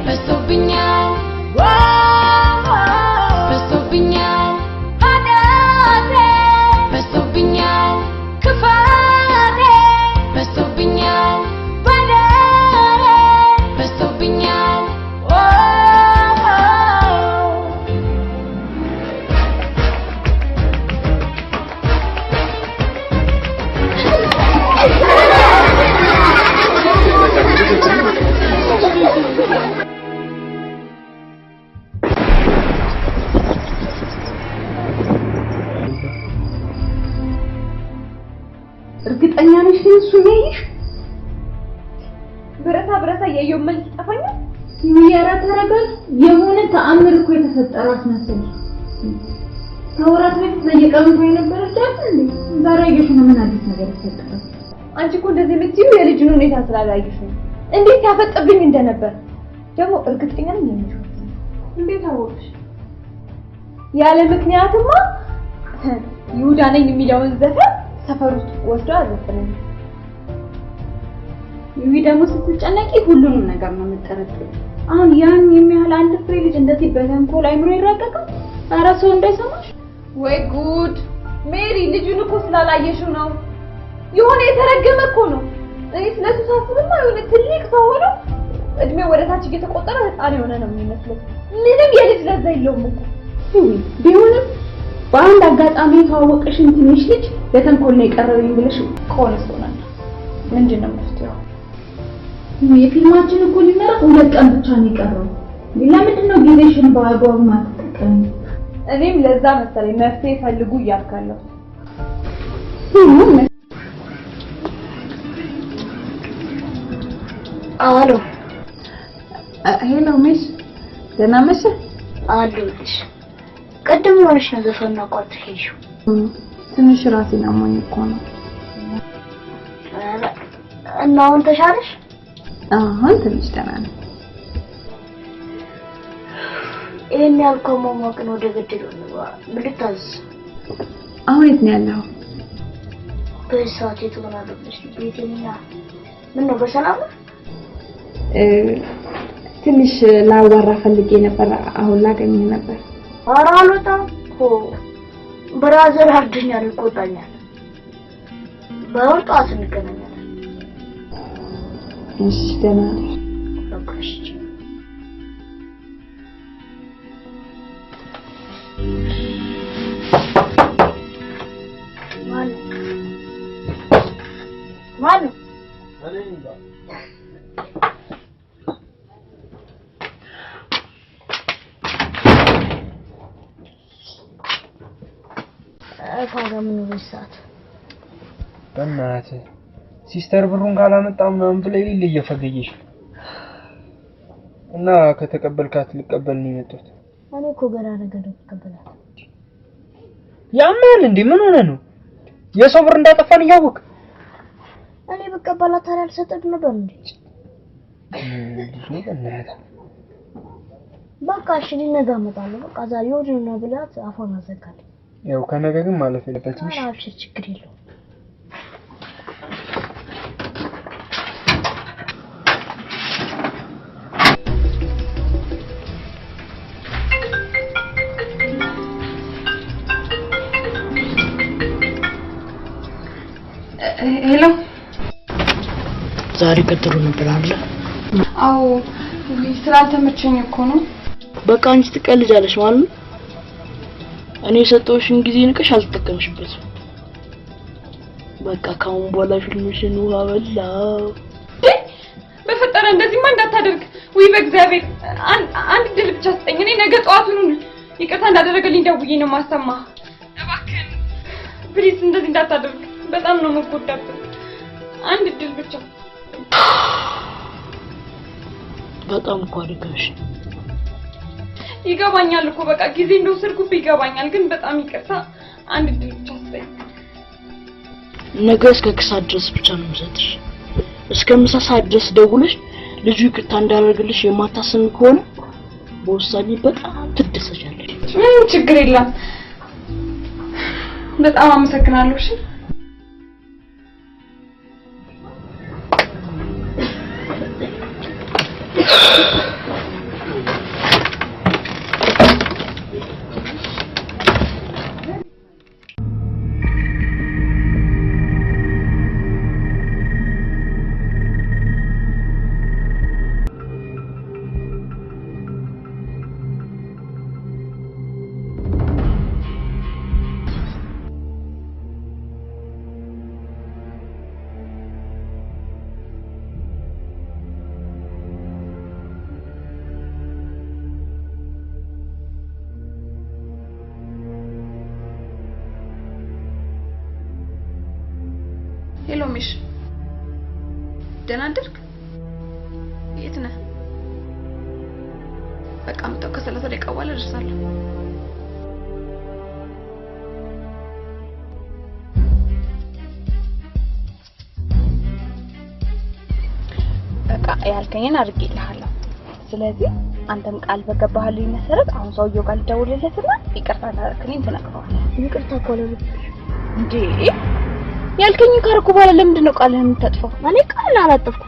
በዝቶብኛል በዝቶብኛል ኃጢአቴ በዝቶብኛል ክፋቴ በዝቶብኛል በደሌ በዝቶብኛል እርግጠኛ ነሽ እሱ ነሽ? ብረታ ያየው መልክ ጠፋኛል። ይያራተረበል የሆነ ተአምር እኮ የተፈጠረው አስመሰለኝ። ተወራት በፊት ለየቀኑ ወይ ነበር አይደል? ዛሬ ያየሽ ምን አዲስ ነገር ተፈጠረ? አንቺ እኮ እንደዚህ ልትይው የልጅን ሁኔታ ስላላየሽ ነው። እንዴት ያፈጥብኝ እንደነበር ደግሞ እርግጠኛ ነኝ የሚሽ። እንዴት አወቅሽ? ያለ ምክንያትማ ይሁዳ ነኝ የሚለውን ዘፈን ሰፈር ውስጥ ወስዶ አዘፈነኝ። ይሄ ደግሞ ስትጨነቂ ሁሉንም ነገር ነው የምትጠረጥሪው። አሁን ያን የሚያህል አንድ ፍሬ ልጅ እንደዚህ በተንኮል አይምሮ ይራቀቃል? ኧረ ሰው እንዳይሰማሽ። ወይ ጉድ! ሜሪ ልጁን እኮ ስላላየሽው ነው። የሆነ የተረገመ እኮ ነው። እኔ ስለሱ ሳስብማ የሆነ ትልቅ ሰው ሆኖ እድሜው ወደ ታች እየተቆጠረ ህፃን የሆነ ነው የሚመስለው። ምንም የልጅ ለዛ የለውም እኮ። ቢሆንም በአንድ አጋጣሚ ተዋወቅሽን ትንሽ ልጅ ለተንኮል ነው የቀረበኝ ብለሽ ቆንስ ሆናል። ምንድነው መፍትሄው? የፊልማችን እኮ ሊመረቅ 2 ቀን ብቻ ነው የቀረው። ለምንድን ነው ጊዜሽን በአግባቡ ማትጠቀም? እኔም ለዛ መሰለኝ መፍትሄ ፈልጉ እያልካለሁ። አሎ ሄሎ ሚስ ደህና ነሽ? አለሁልሽ። ቅድም ሆነሽ ነው ዘፈን አቋርጠሽ። ትንሽ ራሴን አሞኝ እኮ ነው። እና አሁን ተሻለሽ? አሁን ትንሽ ደህና ነኝ። ይሄን ያልከው ማማቅ ነው ደገደሉ ነው ብልታዝ። አሁን የት ነው ያለው? በሰዓት የተወናለሽ ቤቴና ምን ነው በሰላም? ትንሽ ላዋራ ፈልጌ ነበር። አሁን ላገኝ ነበር። ኧረ አልወጣም እኮ ብራዘር አርድኛል ይቆጣኛል። በወጣት እንገናኛለን። እሺ ደህና ነሽ? በቃሽ። ማን ምን ወይሳት በእናትህ ሲስተር ብሩን ካላመጣ ምናምን ብለህ ሊል እየፈገየሽ እና ከተቀበልካት ልቀበል ነው የመጣሁት። እኔ እኮ ገና ነገር ልቀበላት። ያማል እንዴ? ምን ሆነ ነው? የሰው ብር እንዳጠፋን እያወቅ እኔ በቀበላት ታዲያ አልሰጠት ነበር እንዴ? በቃ እሺ ነገ እመጣለሁ። በቃ ዛሬ ወዲህ ነው ብላት አፏን አዘጋል። ያው ከነገ ግን ማለፍ የለበትም። አራሽ ችግር የለውም። ሄሎ ዛሬ ቀጠሮ ነበር አይደል? አዎ ስላልተመቸኝ እኮ ነው። በቃ አንቺ ትቀልጃለሽ ማለት ነው። እኔ የሰጠሁሽን ጊዜ ንቀሽ አልተጠቀምሽበትም። በቃ ካሁን በኋላ ፊልምሽን ውሃ በላው። በፈጠረ እንደዚህማ እንዳታደርግ። ወይ በእግዚአብሔር አንድ ድል ብቻ ስጠኝ። እኔ ነገ ጠዋቱን ይቅርታ እንዳደረገልኝ ደውዬ ነው ማሰማ። እባክህን ፕሊዝ እንደዚህ እንዳታደርግ። በጣም ነው የምጎዳበት። አንድ ድል ብቻ። በጣም እኮ አድርገሽ ይገባኛል እኮ በቃ ጊዜ እንደወሰድኩብህ ይገባኛል፣ ግን በጣም ይቅርታ። አንድ ድል ብቻ ስጠኝ። ነገ እስከ ከሰዓት ድረስ ብቻ ነው የምሰጥሽ። እስከ ምሳ ሰዓት ድረስ ደውለሽ ልጁ ይቅርታ እንዳደረግልሽ የማታስብ ከሆነ በውሳኔ በጣም ትደሰቻለሽ። ምንም ችግር የለም። በጣም አመሰግናለሁ። እሺ ሄሎ ሚሽ ደህና አደርክ? የት ነህ? በቃ መጣሁ ከ30 ደቂቃ በኋላ እደርሳለሁ። በቃ ያልከኝን አድርጌልሃለሁ። ስለዚህ አንተም ቃል በገባህልኝ መሰረት አሁን ሰውየው ጋር ልደውልለትና ይቅርታ እንዳደረክልኝ ትነግረዋለህ። ይቅርታ እኮ እንዴ ያልከኝ ካርኩ በኋላ ለምንድን ነው ቃልህን የምታጥፈው? እኔ ቃል አላጠፍኩም።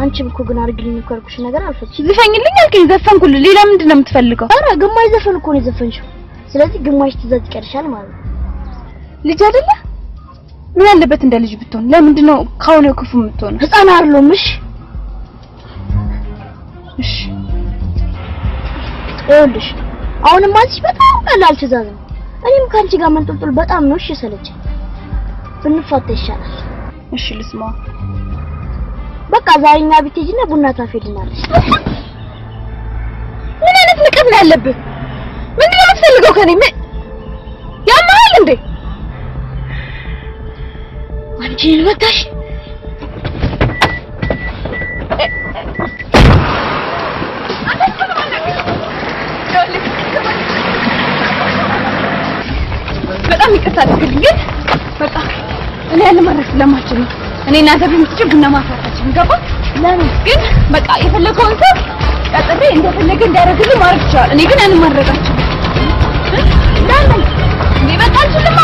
አንቺም እኮ ግን አድርግልኝ እኮ ያልኩሽ ነገር አልፈጽም። ዝፈኝልኝ አልከኝ፣ ዘፈንኩልህ። ሌላ ምንድን ነው የምትፈልገው? ኧረ ግማሽ ዘፈን እኮ ነው የዘፈንሽው። ስለዚህ ግማሽ ትእዛዝ ይቀርሻል ማለት ነው። ልጅ አይደለ? ምን ያለበት እንደ ልጅ ብትሆን? ለምንድን ነው ካሁን ክፉ የምትሆነው? ህፃን አይደለሁም። እሺ ይኸውልሽ አሁንም አንቺ በጣም ቀላል ትእዛዝ ነው። እኔም ካንቺ ጋር መንጠልጠል በጣም ነው እሺ ሰለቸኝ። ብንፋታ ይሻላል። እሺ ልስማ። በቃ ዛሬኛ ቤት ሂጂና ቡና ታፈልናለሽ። ምን አይነት ንቀት ነው ያለብህ? ምንድን ነው የምትፈልገው ከኔ? ያማል እንዴ? አንቺ ልበታሽ በጣም ይቅርታ አድርግልኝ። ግን በቃ እኔ ያለ ማድረግ ስለማልችል ነው። እኔ እናንተ ብንጭ ቡና ማፍራታችን ገባ? ለምን ግን በቃ የፈለገውን ሰው ቀጥሬ እንደፈለገ እንዲያደርግልኝ ማድረግ ይችላል። እኔ ግን ያንን ማድረግ አልችልም። ለምን እንዴ? በቃ አልችልማ።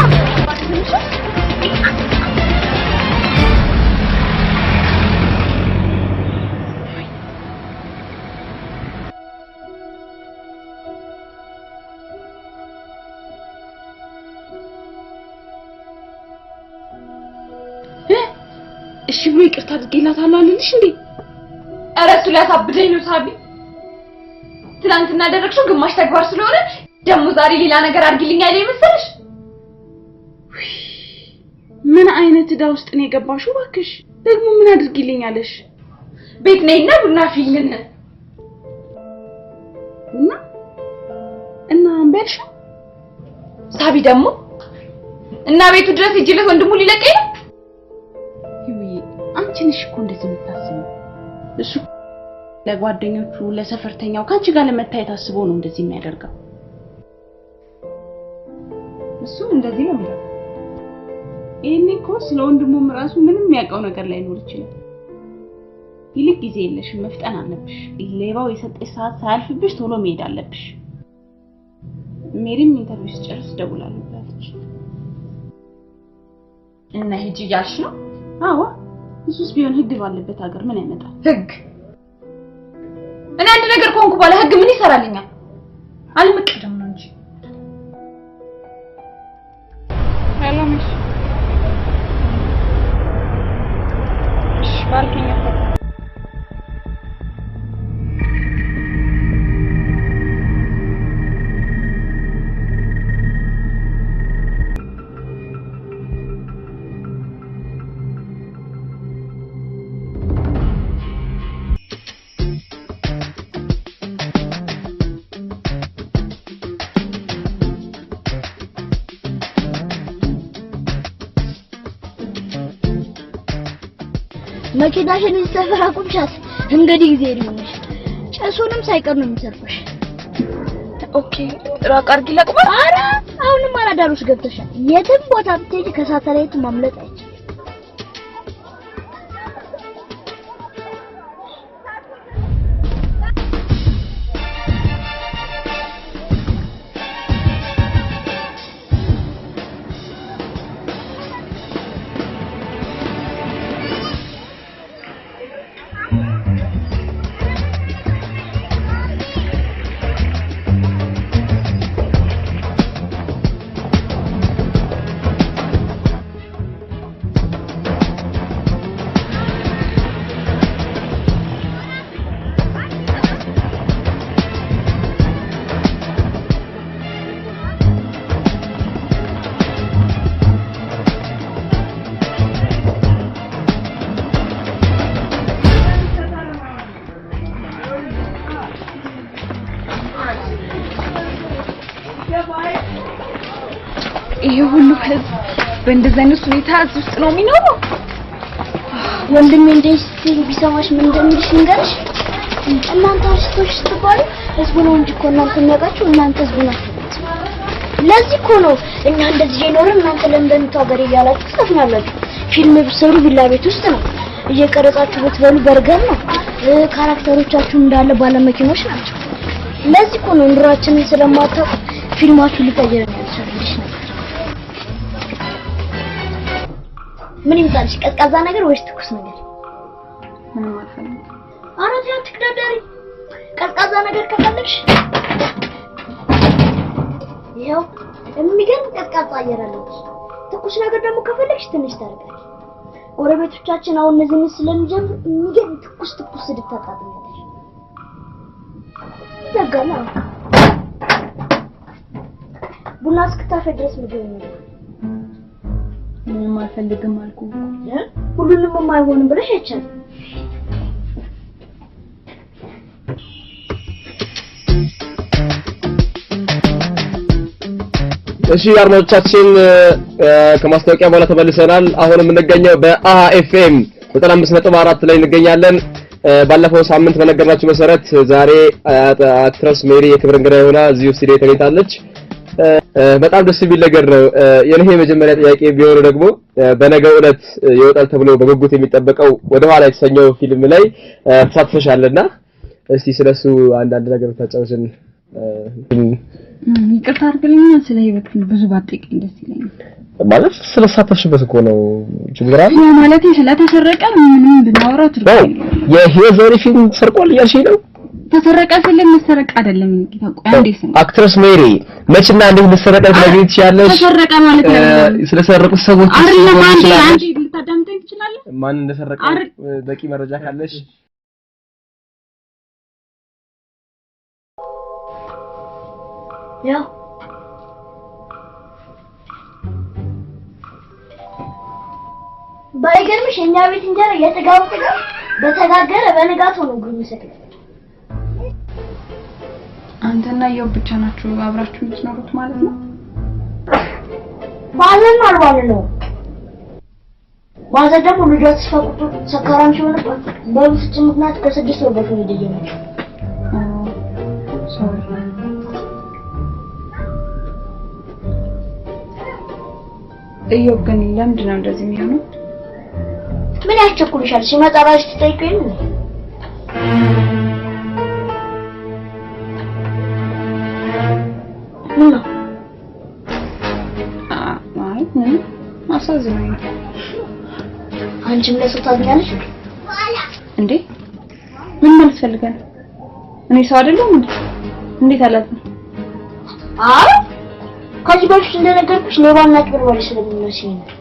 እሺ ብሎ ይቅርታ አድርጌላታለሁ አልልሽ እንዴ? ኧረ እሱ ሊያሳብደኝ ነው ሳቢ። ትናንትና ያደረግሽው ግማሽ ተግባር ስለሆነ ደግሞ ዛሬ ሌላ ነገር አድርጊልኝ አይደል መሰለሽ? ምን አይነት ዕዳ ውስጥ ነው የገባሽው እባክሽ? ደግሞ ምን አድርጊልኛለሽ? ቤት ነይና ቡና አፍይልን እና አንበልሽ ሳቢ ደግሞ እና ቤቱ ድረስ ሂጂለት ወንድሙ ሊለቀኝ ነው። አንቺ ነሽ እኮ እንደዚህ የምታስበው። እሱ ለጓደኞቹ ለሰፈርተኛው ካንቺ ጋር ለመታየት አስቦ ነው እንደዚህ የሚያደርገው። እሱ እንደዚህ ነው የሚለው። ይሄኔ እኮ ስለ ወንድሙም ራሱ ምንም የሚያውቀው ነገር ላይኖር ይችላል። ይልቅ ጊዜ የለሽም፣ መፍጠን አለብሽ። ሌባው የሰጠሽ ሰዓት ሳያልፍብሽ ቶሎ መሄድ አለብሽ። ሜሪም ኢንተርቪው ሲጨርስ ደውላለሁ ብላለች። እና ሂጂ እያልሽ ነው? አዎ እሱስ ቢሆን ህግ ባለበት ሀገር ምን ያመጣል? ህግ እኔ አንድ ነገር ኮንኩ ባለ ህግ ምን ይሰራልኛል? አልመቀደም ነው እንጂ። ሰላምሽ እሺ ባልከኝ መኪናሽን ሰፈራ ቁምሻት እንግዲህ ጊዜ ሊሆንሽ ጨሱንም ሳይቀር ነው የሚሰርፈሽ። ኦኬ ራቅ አድርጊ ለቅማ። ኧረ አሁንም አራዳር ውስጥ ገብተሻል። የትም ቦታ ብትሄጂ ከሳተላይት ማምለጥ አይቻልም። ይሄ ሁሉ ህዝብ በእንደዚህ አይነት ሁኔታ እዚህ ውስጥ ነው የሚኖረው? ወንድሜ እንደዚህ ቢሰማሽ ምን እንደሚልሽ ንገርሽ። እናንተ አርቲስቶች ስትባሉ ህዝቡ ነው እንጂ እኮ እናንተ የሚያውቃችሁ እናንተ ህዝቡ ናችሁ። ለዚህ እኮ ነው እኛ እንደዚህ የኖርን እናንተ ለምን ታገር እያላችሁ ትሰፍናላችሁ። ፊልም ብትሰሩ ቪላ ቤት ውስጥ ነው እየቀረጻችሁ ብትበሉ በርገር ነው። ካራክተሮቻችሁ እንዳለ ባለመኪኖች ናቸው። ለዚህ እኮ ነው ኑሯችንን ስለማታውቁ ፊልማችሁ ሊቀየር ነው ያልቻለሽ ነገር። ምን ይምጣልሽ? ቀዝቃዛ ነገር ወይስ ትኩስ ነገር? ምንም አልፈልግም። አራት ያ ትክዳዳሪ ቀዝቃዛ ነገር ከፈለግሽ ይኸው የሚገርም ቀዝቃዛ አየር አለ። ትኩስ ነገር ደግሞ ከፈለግሽ ትንሽ ታርቃለሽ። ጎረቤቶቻችን አሁን እነዚህ ስለሚጀምር የሚገርም ትኩስ እንድታጣጥሚያለሽ። ይዘጋላ ቡና እስክታፈ ድረስ ምግብ ነው። ምንም አልፈልግም አልኩ። ሁሉንም የማይሆንም ብለሽ አይቻልም። እሺ አድማጮቻችን ከማስታወቂያ በኋላ ተመልሰናል። አሁን የምንገኘው በአሃ ኤፍኤም 95.4 ላይ እንገኛለን። ባለፈው ሳምንት በነገርናችሁ መሰረት ዛሬ አክትረስ ሜሪ የክብር እንግዳ ሆና እዚሁ ስቱዲዮ ተገኝታለች። በጣም ደስ የሚል ነገር ነው። የኔ መጀመሪያ ጥያቄ ቢሆን ደግሞ በነገው ዕለት ይወጣል ተብሎ በጉጉት የሚጠበቀው ወደኋላ የተሰኘው ፊልም ላይ ተሳትፈሻልና እስቲ ስለሱ አንዳንድ ነገር ታጫውሽን። ይቅርታ አድርግልኝ ስለ ህይወት ብዙ ባጠይቀኝ ደስ ይለኛል። ማለት ስለሳተፍሽበት እኮ ነው ችግር አለ ማለት ስለተሰረቀ ምንም ብናወራ ትርጉም የህይወት ዘሪ ፊልም ሰርቋል እያልሽኝ ነው? ተሰረቀ ስለምሰረቅ አይደለም እንግዲህ ታውቁ አንዴ ስም አክትረስ ሜሪ መችና እንዴት ልትሰረቀ ትነግሪኝ ትችያለሽ? ተሰረቀ ማለት ነው ስለሰረቁ ሰዎች አይደለም አንዴ ልታዳምጠኝ ትችላለህ? ማን እንደሰረቀ በቂ መረጃ ካለሽ ያው ባይገርምሽ እኛ ቤት እንጀራ የጥጋው በተጋገረ በንጋት ሆኖ ጉምሰክ አንተና ያው ብቻ ናችሁ አብራችሁ የምትኖሩት ማለት ነው? ባለን አልባለ ነው ባዛ ደግሞ ልጆች ፈቁጡ ሰካራም ሲሆንበት በፍጹም ምክንያት ከስድስት ወር በፊት ይደየናል። ሶሪ እዮብ ግን ለምንድን ነው እንደዚህ የሚሆነው? ምን ያስቸኩልሻል? ሲመጣ ራስሽ ትጠይቂኝ ነው። ነው አይ አሳዝነኝ። አንቺም ለሱ ታዝኛለሽ እንዴ? ምን ማለት ፈልገህ ነው? እኔ ሰው አይደለም እንዴ? እንዴት አላዝንም? አይ ከዚህ በፊት እንደነገርኩሽ ሌባና አጭበርባሪ ስለሚመስለኝ ነው።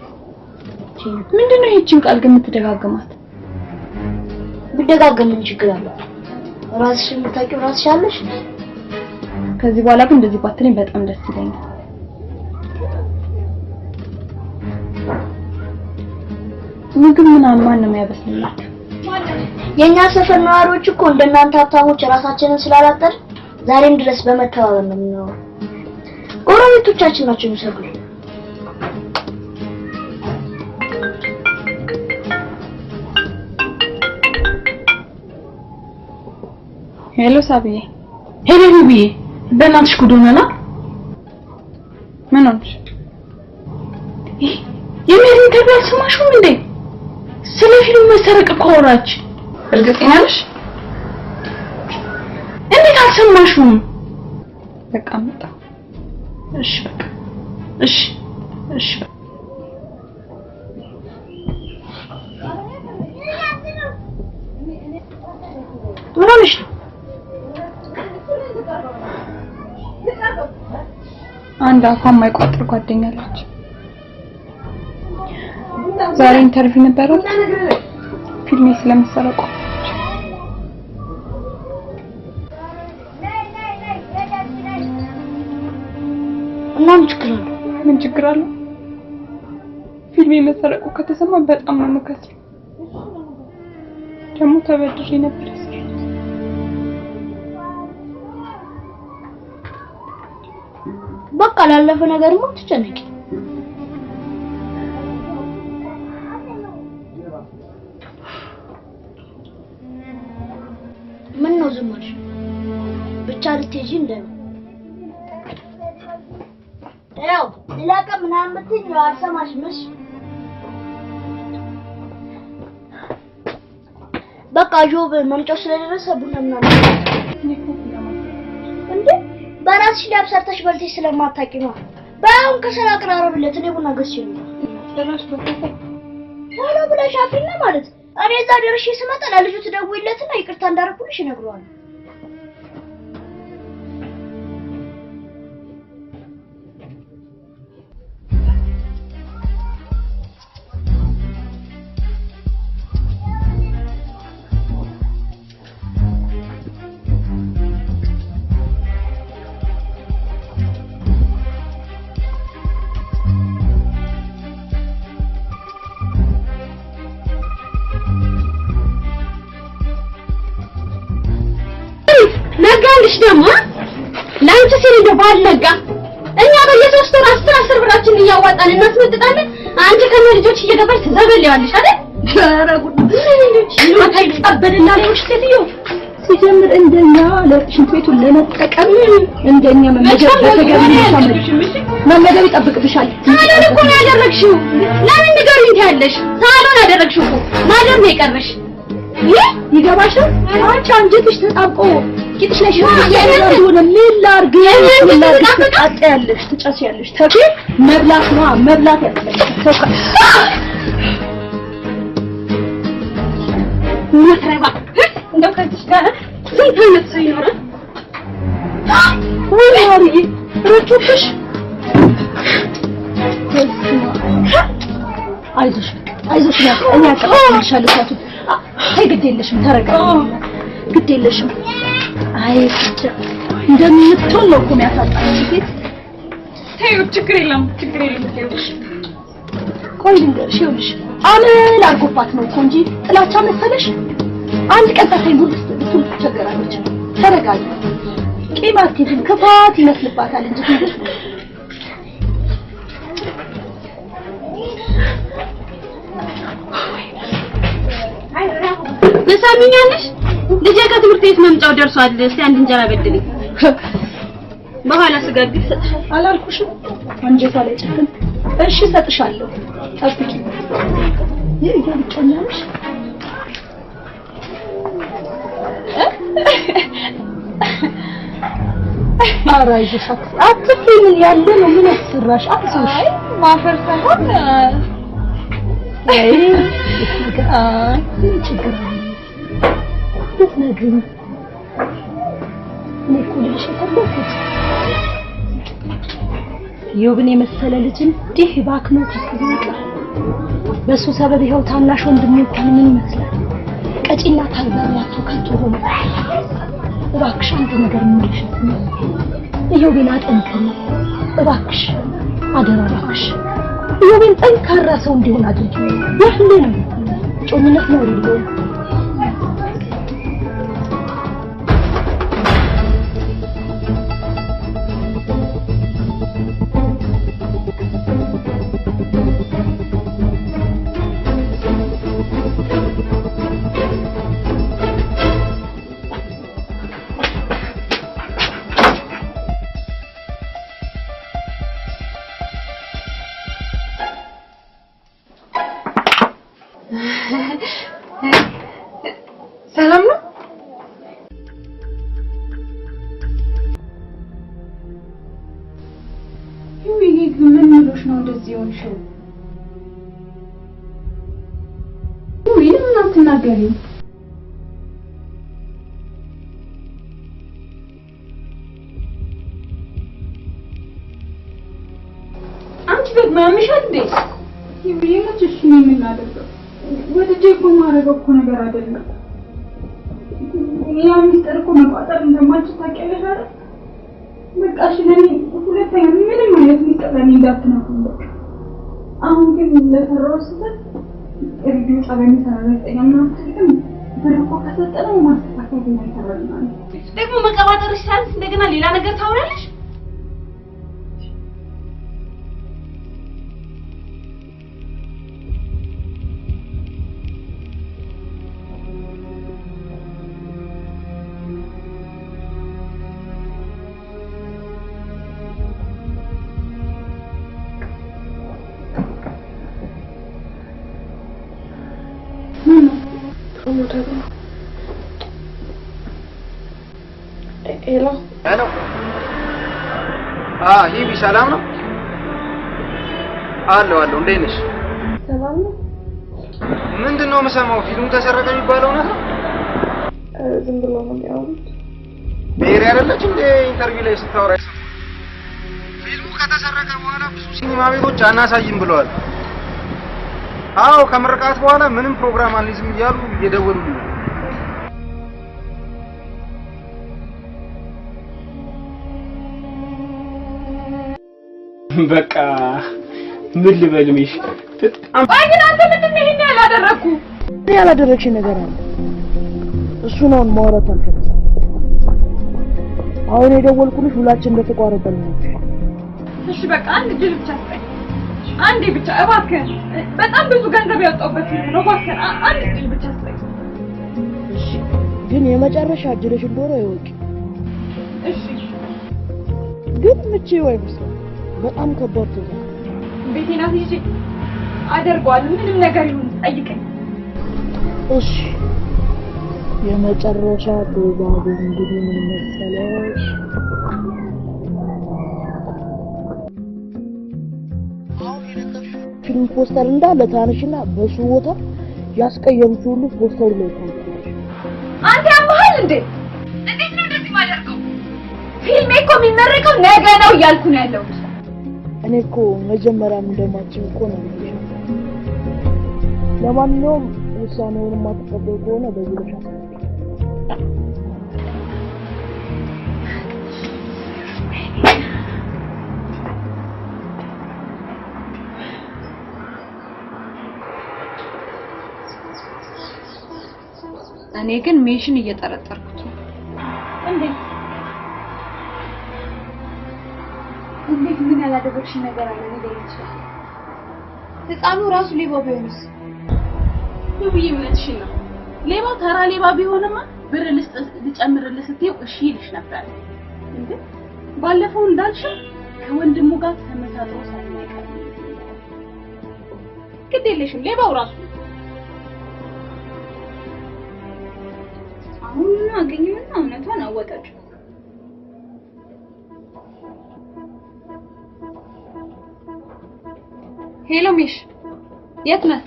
ምንድነው ይህችን ቃል ግን የምትደጋግማት? ብደጋገም ምን ችግር አለው? ራስሽ የምታውቂው ራስሽ አለሽ። ከዚህ በኋላ ግን እንደዚህ ባትለኝ በጣም ደስ ይለኛል። ምግብ ምናምን ማን ነው የሚያበስልላችሁ? የኛ ሰፈር ነዋሪዎች እኮ እንደናንተ ሀብታሞች ራሳችንን ስላላጠር ዛሬም ድረስ በመተባበር ነው የምንኖረው። ጎረቤቶቻችን ናቸው የሚሰሩት። ሄሎ ሳብዬ። ሄሎ ቢቢ በእናትሽ ጉዱነና ምን ሆነሽ? የሜሪን ተባል ሰማሽው እንዴ? ስለ ፊልም መሰረቅ እኮ አወራች። እርግጠኛ ነሽ? እንዴት አልሰማሽውም? በቃ መጣ። እሺ በቃ እሺ እሺ ምን ሆነሽ ነው? አንድ አፏን የማይቋጥር ጓደኛ አለች። ዛሬ ኢንተርቪው ነበረው ፊልሜ ስለምሰረቁ እና ምን ችግር አለው? ፊልሜ መሰረቁ ከተሰማ በጣም ነው የምከስረው። ደግሞ ተበድሬ ነበር የሰራሁት። በቃ ላለፈ ነገርማ ትጨነቂ። ዝም አልሽ? ብቻ ልትሄጂ እንደው ያው ሌላ ቀን ምናምን ብትይኝ አልሰማሽም። እሺ በቃ ጆብ መምጫው ስለደረሰ ቡና ምናምን እንዴ በራስሽ ዳብ ሰርተሽ በልተሽ ስለማታውቂ ነው። ባይሆን ከሰላ አቀራረብለት እኔ ቡና ገዝቼ ነው ደረስ በተፈ ሆኖ ብለሽ አፍሪና ማለት እኔ እዛ ደርሼ ስመጣ ለልጁ ትደውይለትና ይቅርታ እንዳደረኩልሽ ይነግረዋል። ነጋልሽ ደግሞ ላንቺ ሲል እንደው ባልነጋ እኛ በየሶስት ወር 10 ብራችን እያዋጣን እናስመጥጣለን። አንቺ ከነ ልጆች እየገባሽ ትዘበልያለሽ አይደል? ኧረ ጉድ ነው ታይቀበልና ለውሽ ሴትዮ ሲጀምር እንደኛ ለሽንት ቤቱን ለመጠቀም እንደኛ መመገብ መመገብ ይጠብቅብሻል። ታዲያ እኮ ነው ያደረግሽው። ለምን ንገሪኝ ትያለሽ? ታዲያ አደረግሽው እኮ ማደር ነው የቀረሽ። ይገባሽ? አንቺ አንጀትሽ ተጣብቆ ቂጥሽ ላይ ምን ላድርግ ትቃጠያለሽ፣ ትጨስያለሽ። ተፊ መብላት ነው መብላት ያስፈልጋል። ማትረባ እንደው ከዚህ ጋር ስንት አይነት ሰው ይኖራል? ወይ ማርዬ ረቶብሽ። አይዞሽ አይዞሽ እኔ አቀባልሻለሁ። ታቱ አይ ግድ የለሽም ተረጋጊ፣ ግድ የለሽም። አይ እንደምትሆን ነው እኮ የሚያሳጣሽ ሴት። ተይው ችግር የለም ተይውሽ። ቆይ ልንገርሽ፣ ይኸውልሽ አመል አድርጎባት ነው እኮ እንጂ ጥላቻ መሰለሽ? አንድ ቀን ታታይ ሁሉ ትቸገራለች። ተረጋጊ። ቂማቲን ክፋት ይመስልባታል እንጂ ትንሽ በሳሚኛለሽ ልጄ ከትምህርት ቤት መምጫው ደርሷል። እስቲ አንድ እንጀራ በድልኝ በኋላ ስጋግር ሰጥሻለሁ አላልኩሽም? አንጀቷ ላይ ጨክን። እሺ ሰጥሻለሁ፣ ጠብቂ። ይሄ ኧረ አይዞሽ አትፍሪ። ምን ያለ ነው ምን አስራሽ? አትዞሽ ማፈር ሳይሆን አይ ችግር ብትነግሪኝ እኔ እኮ ልልሽ የፈለኩት ዮብን የመሰለ ልጅ እንዲህ ባክኖ ተከብይቀ በሱ ሰበብ ይኸው ታናሽ ወንድሜ ምን ይመስላል ቀጪና ታልባላቱ ከቶ ሆነ። እባክሽ አንድ ነገር ምንልሽ ዮብን አጠንክሪ እባክሽ፣ አደራ እባክሽ ዮብን ጠንካራ ሰው እንዲሆን አድርጊ። ይህንን ጮኝነት ነው አይደለም። ሰላም ነው? ይሄ ምን ምሎሽ ነው እንደዚህ ሆንሽው? ምንም አትናገሪም። አንቺ ደግሞ ያምሻል እንዴ? ይሄ ምንጭሽ ነው የምናደርገው? ወደጄ እኮ ማረገው እኮ ነገር አይደለም። ያ ሚስጥር እኮ መቋጠር እንደማልችል ታውቂያለሽ አይደል? በቃ እሺ ለኔ ሁለተኛ ምንም አይነት ሚስጥር ለኔ እንዳትነግሩ በቃ። አሁን ግን ለሰራው ስህተት እርግጥ ጸባይ ተናገረኝ ምናምን ትልቅም በረኮ ከሰጠነው ማስተካከል ይኖርብናል። ደግሞ መቀባጠርሽ ሳይንስ እንደገና ሌላ ነገር ታወራለሽ? ሄሎ ሂቢ ሰላም ነው? አለው እንዴት ነሽ? ሰላም ነው? ምንድነው የምሰማው? ፊልሙ ተሰረቀ የሚባለው ነው? ዝም ብሎ ነው የሚያወሩት። ቤሪ አይደለች እንደ ኢንተርቪው ላይ ስታወራ ፊልሙ ከተሰረቀ በኋላ ብዙ ሲኒማ ቤቶች አናሳይም ብለዋል። አዎ ከምርቃት በኋላ ምንም ፕሮግራም አንይዝም እያሉ እየደወሉልኝ ነው። በቃ ምን ልበልሽ? በጣም ግን አንተ ምንድን ነው ይሄን ያላደረኩ? ያላደረግሽ ነገር አለ። እሱን አሁን ማውራት አልፈልግም። አሁን የደወልኩልሽ ሁላችን እንደተቋረጠን ነው። እሺ በቃ አንድ ድል ብቻ ስጠኝ። አንዴ ብቻ እባክህ። በጣም ብዙ ገንዘብ ያወጣሁበት ነው። እባክህ አንድ ድል ብቻ ስጠኝ። እሺ ግን የመጨረሻ እድልሽ እንደሆነ ይወቂ። እሺ ግን ምቼ አይመስልም። በጣም ከባድ ነው። ቤቴና ይዤ አደርገዋለሁ። ምንም ነገር ይሁን ጠይቀኝ። እሺ የመጨረሻ ትዕዛዝ እንግዲህ ምን መሰለሽ? ፊልም ፖስተር እንዳለ ታነሽና በሱ ቦታ ያስቀየምሽው ሁሉ ፖስተሩ ላይ ታንቺ። አንተ ያመሃል እንዴ? እንዴት ነው እንደዚህ ማደርገው? ፊልሜ እኮ የሚመረቀው ነገ ነው እያልኩ ነው ያለሁት። እኔ እኮ መጀመሪያም እንደማችል እኮ ነው። ለማንኛውም ውሳኔውን የማትቀበል ከሆነ በዚህ ለሻት እኔ ግን ሜሽን እየጠረጠርኩት ነው። እንዴት ምን ያላደረግሽ ነገር አለ? ነገር ይችላል። ህፃኑ ራሱ ሌባ ቢሆንስ? ይሁዬ እውነትሽን ነው። ሌባው ተራ ሌባ ቢሆንማ ብር ልጨምርልህ ስትይው እሺ ይልሽ ነበር። እንዴ ባለፈው እንዳልሽው ከወንድሙ ጋር ተመሳጥሮ ሳይቀር ግድ የለሽም ሌባው ራሱ አሁን አገኘውና እውነቷን አወቀችው። ሄሎ ሚሽ የት ነህ?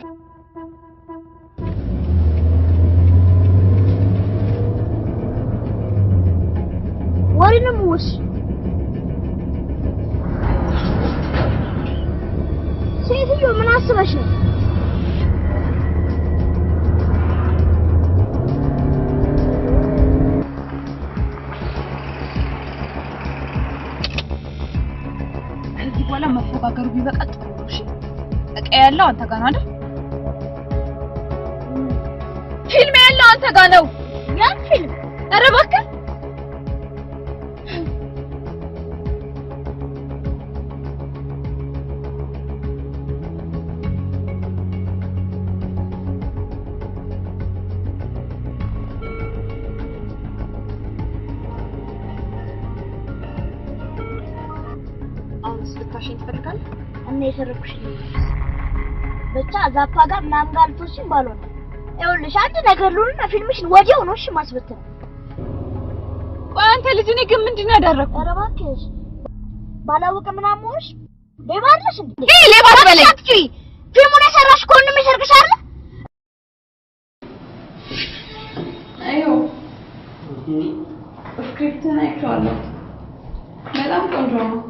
ወሬንም ውስ ሴትዮ ምን አስበሽ ነው? ከዚህ በኋላ መፎጋገሩ ቢበቃ ጥሩ ነው። እሺ እቃ ያለው አንተ ጋር ነው አይደል? ፊልም ያለው አንተ ጋር ነው። ያን ፊልም ኧረ እባክህ ልታሽኝ ትፈልጋለህ? እና የሰረኩሽ ብቻ ዛፓ ጋር ምናምን ጋር ልትወስጂኝ ባልሆነ ይኸውልሽ አንድ ነገር ልሁንና ፊልምሽን ወዲያው ነው እሺ ማስበተን። ቆይ አንተ ልጅ እኔ ግን ምንድን ነው ያደረኩት? ኧረ እባክሽ ባላወቀ ምናምን ሆንሽ ሌባ አይደለሽ እንዴ? ይሄ ሌባ በለኝ። ፊልሙን የሰራሽ እኮ ወንድም ይሰርቅሽ አይደል? አዮ ስክሪፕቱን አይቼዋለሁ። በጣም ቆንጆ ነው።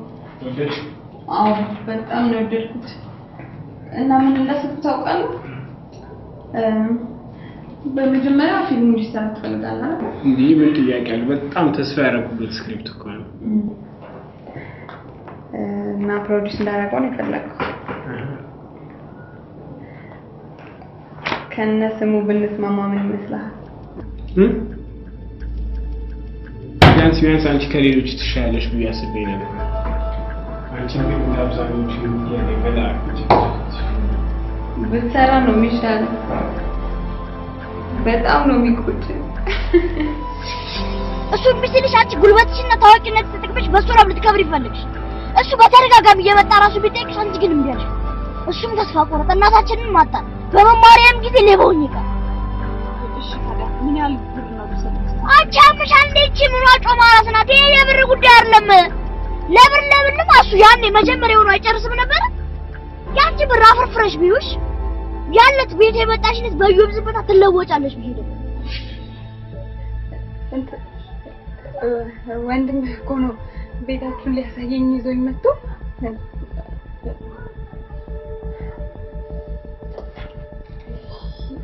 አዎ በጣም ነው የወደድኩት። እና ምን እንዳሰብኩ ታውቃለህ? በመጀመሪያ ፊልሙ እንዲሰራ ትፈልጋለህ? እንዲህ ምን ጥያቄ አለ? በጣም ተስፋ ያደረኩበት ስክሪፕት እኮ ነው። እና ፕሮዲዩስ እንዳደረገው ነው የፈለግኩት። ከነ ስሙ ብንስማማ ምን ይመስልሃል? ቢያንስ አንቺ ከሌሎች ትሻለሽ ብዬ አስቤ ነበር። አንቺ ግን አብዛኞቹ ያለበላ ብትሰራ ነው የሚሻለው። በጣም ነው የሚቆጭ። እሱ ቢስልሽ አንቺ ጉልበትሽና ታዋቂነት ተጠቅመሽ በሱ ነው ልትከብሪ ይፈልግሽ። እሱ በተደጋጋሚ እየመጣ ራሱ ቢጠይቅሽ አንቺ ግን እምቢ አልሽ። እሱም ተስፋ ቆረጠ። እናታችንን ማጣ። በመማሪያም ጊዜ ሌባውኝ ይቀር። እሺ ታዲያ ምን ያህል ብር ነው ተሰጥቶ? አቻምሽ አንዴች ምን ዋጮ ማለት ናት። ይሄ የብር ጉዳይ አይደለም። ለብርም አሱ ያኔ መጀመሪያው ነው አይጨርስም ነበር። ያንቺ ብር አፍርፍረሽ ቢዩሽ ያለት ቤት የመጣሽነት በዩብዝበት አትለወጫለሽ ቢሄድ ወንድም እኮ ነው ቤታችሁን ሊያሳየኝ ይዞኝ መጥቶ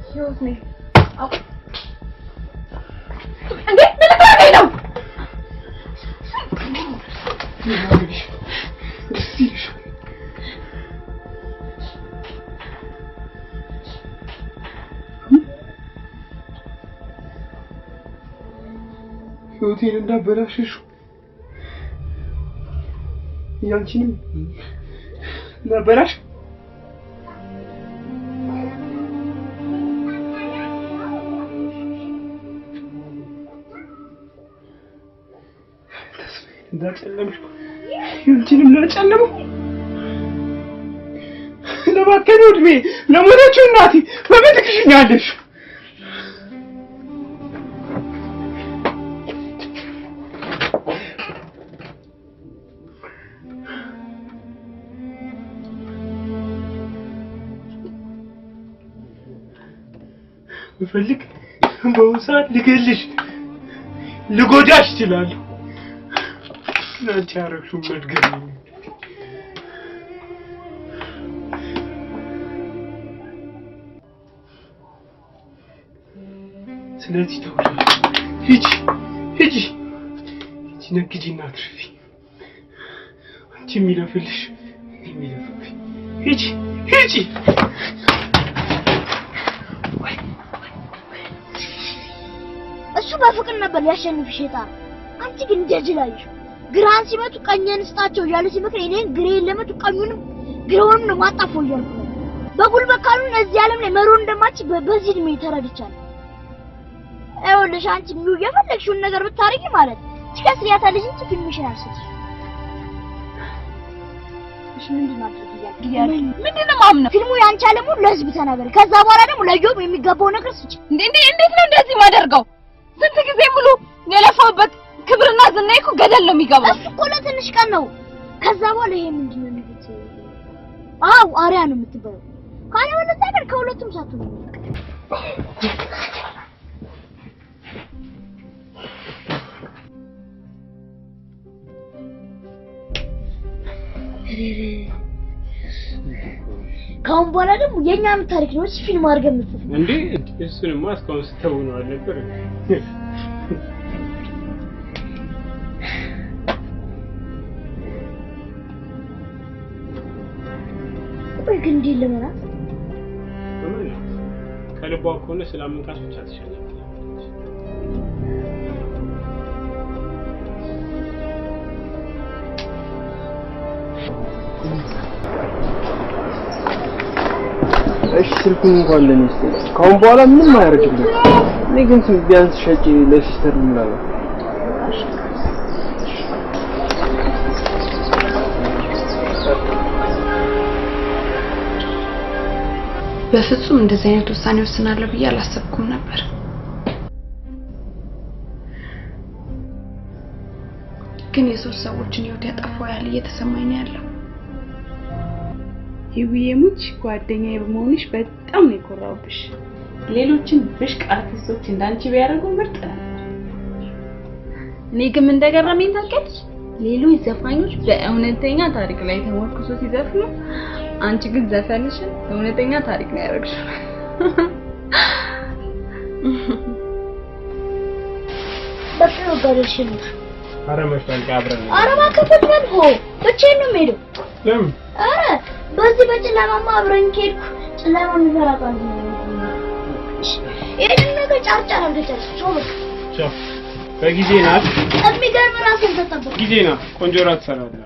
ህይወት ነኝ እንዴ ምን ታደርገኝ ነው? ህይወቴን እንዳበላሽሽ ያንቺንም እንዳበላሽ እንዳጨለምሽ ያንቺንም እንዳጨለመው ለባከነ እድሜ ለሞተችው እናቴ በምን ትክሽኛለሽ? ብፈልግ በውሳት ልገልሽ ልጎዳሽ እችላለሁ። አንቺ ያረግሽው መድገም ስለዚህ ተውላሽ ሂጂ ነግጂና አትርፊ። አንቺ የሚለፍልሽ የሚለፍልሽ ሂጂ እሱ በፍቅር ነበር ያሸንፍሽ የጣር አንቺ ግን እንደጅላይሽ ግራን ሲመቱ ቀኘን ስጣቸው ያለ ሲመክር እኔን ግሬን ለመቱ ቀኙንም ግሬውንም ነው ማጣፈው እያልኩ በጉልበት ካሉን እዚህ ዓለም ላይ መሮን እንደማች በዚህ እድሜ ተረድቻለሁ። አይወልሽ አንቺ ምን የፈለግሽውን ነገር ብታረጊ ማለት ትከስሪያታለሽ እንጂ ፊልምሽን አልሰጥሽ። እሺ ምንድን ማድረግ ይያል ምንድን ነው ማምነው ፊልሙ ያንቺ ዓለሙ ለህዝብ ተናገሪ። ከዛ በኋላ ደግሞ ለጆብ የሚገባው ነገር ስጪ። እንዴት ነው እንደዚህ ማደርገው? ስንት ጊዜ ሙሉ የለፋበት ክብርና ዝናዬ እኮ ገደል ነው የሚገባው። እሱ እኮ ለትንሽ ቀን ነው። ከዛ በኋላ ይሄ ምንድን ነው ንግት? አው አሪያ ነው የምትባለው። ካለ ወለታ ግን ከሁለቱም ሳቱ ነው። ካሁን በኋላ ደግሞ የኛም ታሪክ ነው ፊልም አድርገን መስጠት እንዴ? እሱንማ እስካሁን ስተውነው አልነበር? ወይ ግን እንዴ ለማለት ከልቧ ከሆነ ስላመንካት ብቻ ትችላለች። እሺ ስልኩን እንኳን ለኔ ካሁን በኋላ ምንም አያደርግልኝ። እኔ ግን ቢያንስ ሸጪ ለሲስተር ምናለ በፍጹም እንደዚህ አይነት ውሳኔ ወስናለሁ ብዬ አላሰብኩም ነበር። ግን የሶስት ሰዎችን ህይወት ያጠፋው ያህል እየተሰማኝ ነው ያለው። ህይወቴ ጓደኛዬ በመሆንሽ በጣም ነው የኮራውብሽ። ሌሎችን ብሽቅ አርቲስቶች እንዳንቺ ቢያደርጉ ምርጥ ነበር። እኔ ግን እንደገረመኝ ታውቂያለሽ? ሌሎች ዘፋኞች በእውነተኛ ታሪክ ላይ ተመርኩዞ ሲዘፍኑ አንቺ ግን ዘፈንሽን እውነተኛ ታሪክ ነው ያደረግሽው። በቃ ጋርሽን አረ መስፈን አብረን አረ ማከፈት ነው ብቻዬን ነው የምሄደው። ለምን? አረ በዚህ በጨለማማ አብረን ከሄድኩ ጨለማውን ይፈራቃል። ይሄን ነገር ጫርጫር አድርገሽ ጮህ ቻው። በጊዜ ናት። የሚገርም ራስን ተጠብቅ። ጊዜ ናት። ቆንጆ ራት ሰራለሁ።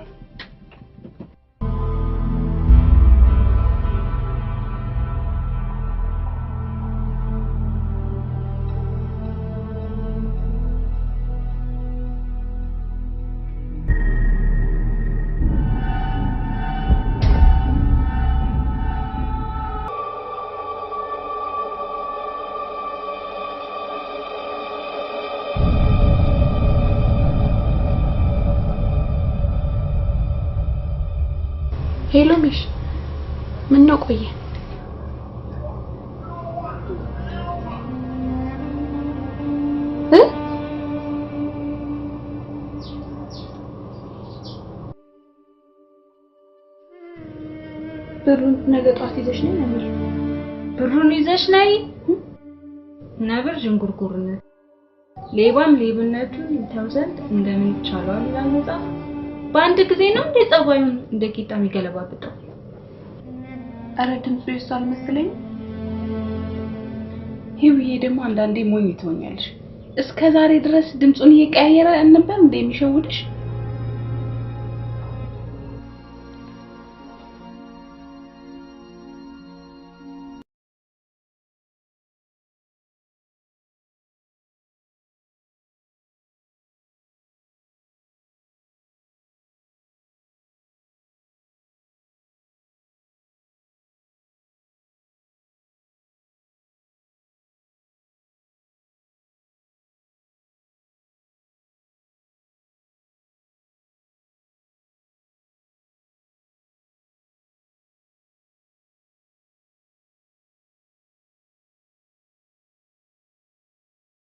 ሄሎ ሚሽ ምን ነው ቆየ? ብሩን ነገ ጧት ይዘሽ ነይ ነበር። ብሩን ይዘሽ ነይ ነበር ጅንጉርጉርነት ሌባም ሌብነቱን ይተውዘንድ እንደምን ይቻላል ያንጻ በአንድ ጊዜ ነው እንደ ጸባዩን እንደ ቂጣ የሚገለባብጠው። አረ ድምፁ ይሳል መስለኝ። ሂውዬ ደግሞ አንዳንዴ ሞኝ ትሆኛለሽ። እስከ ዛሬ ድረስ ድምፁን እየቀያየረ ነበር እንደሚሸውድሽ።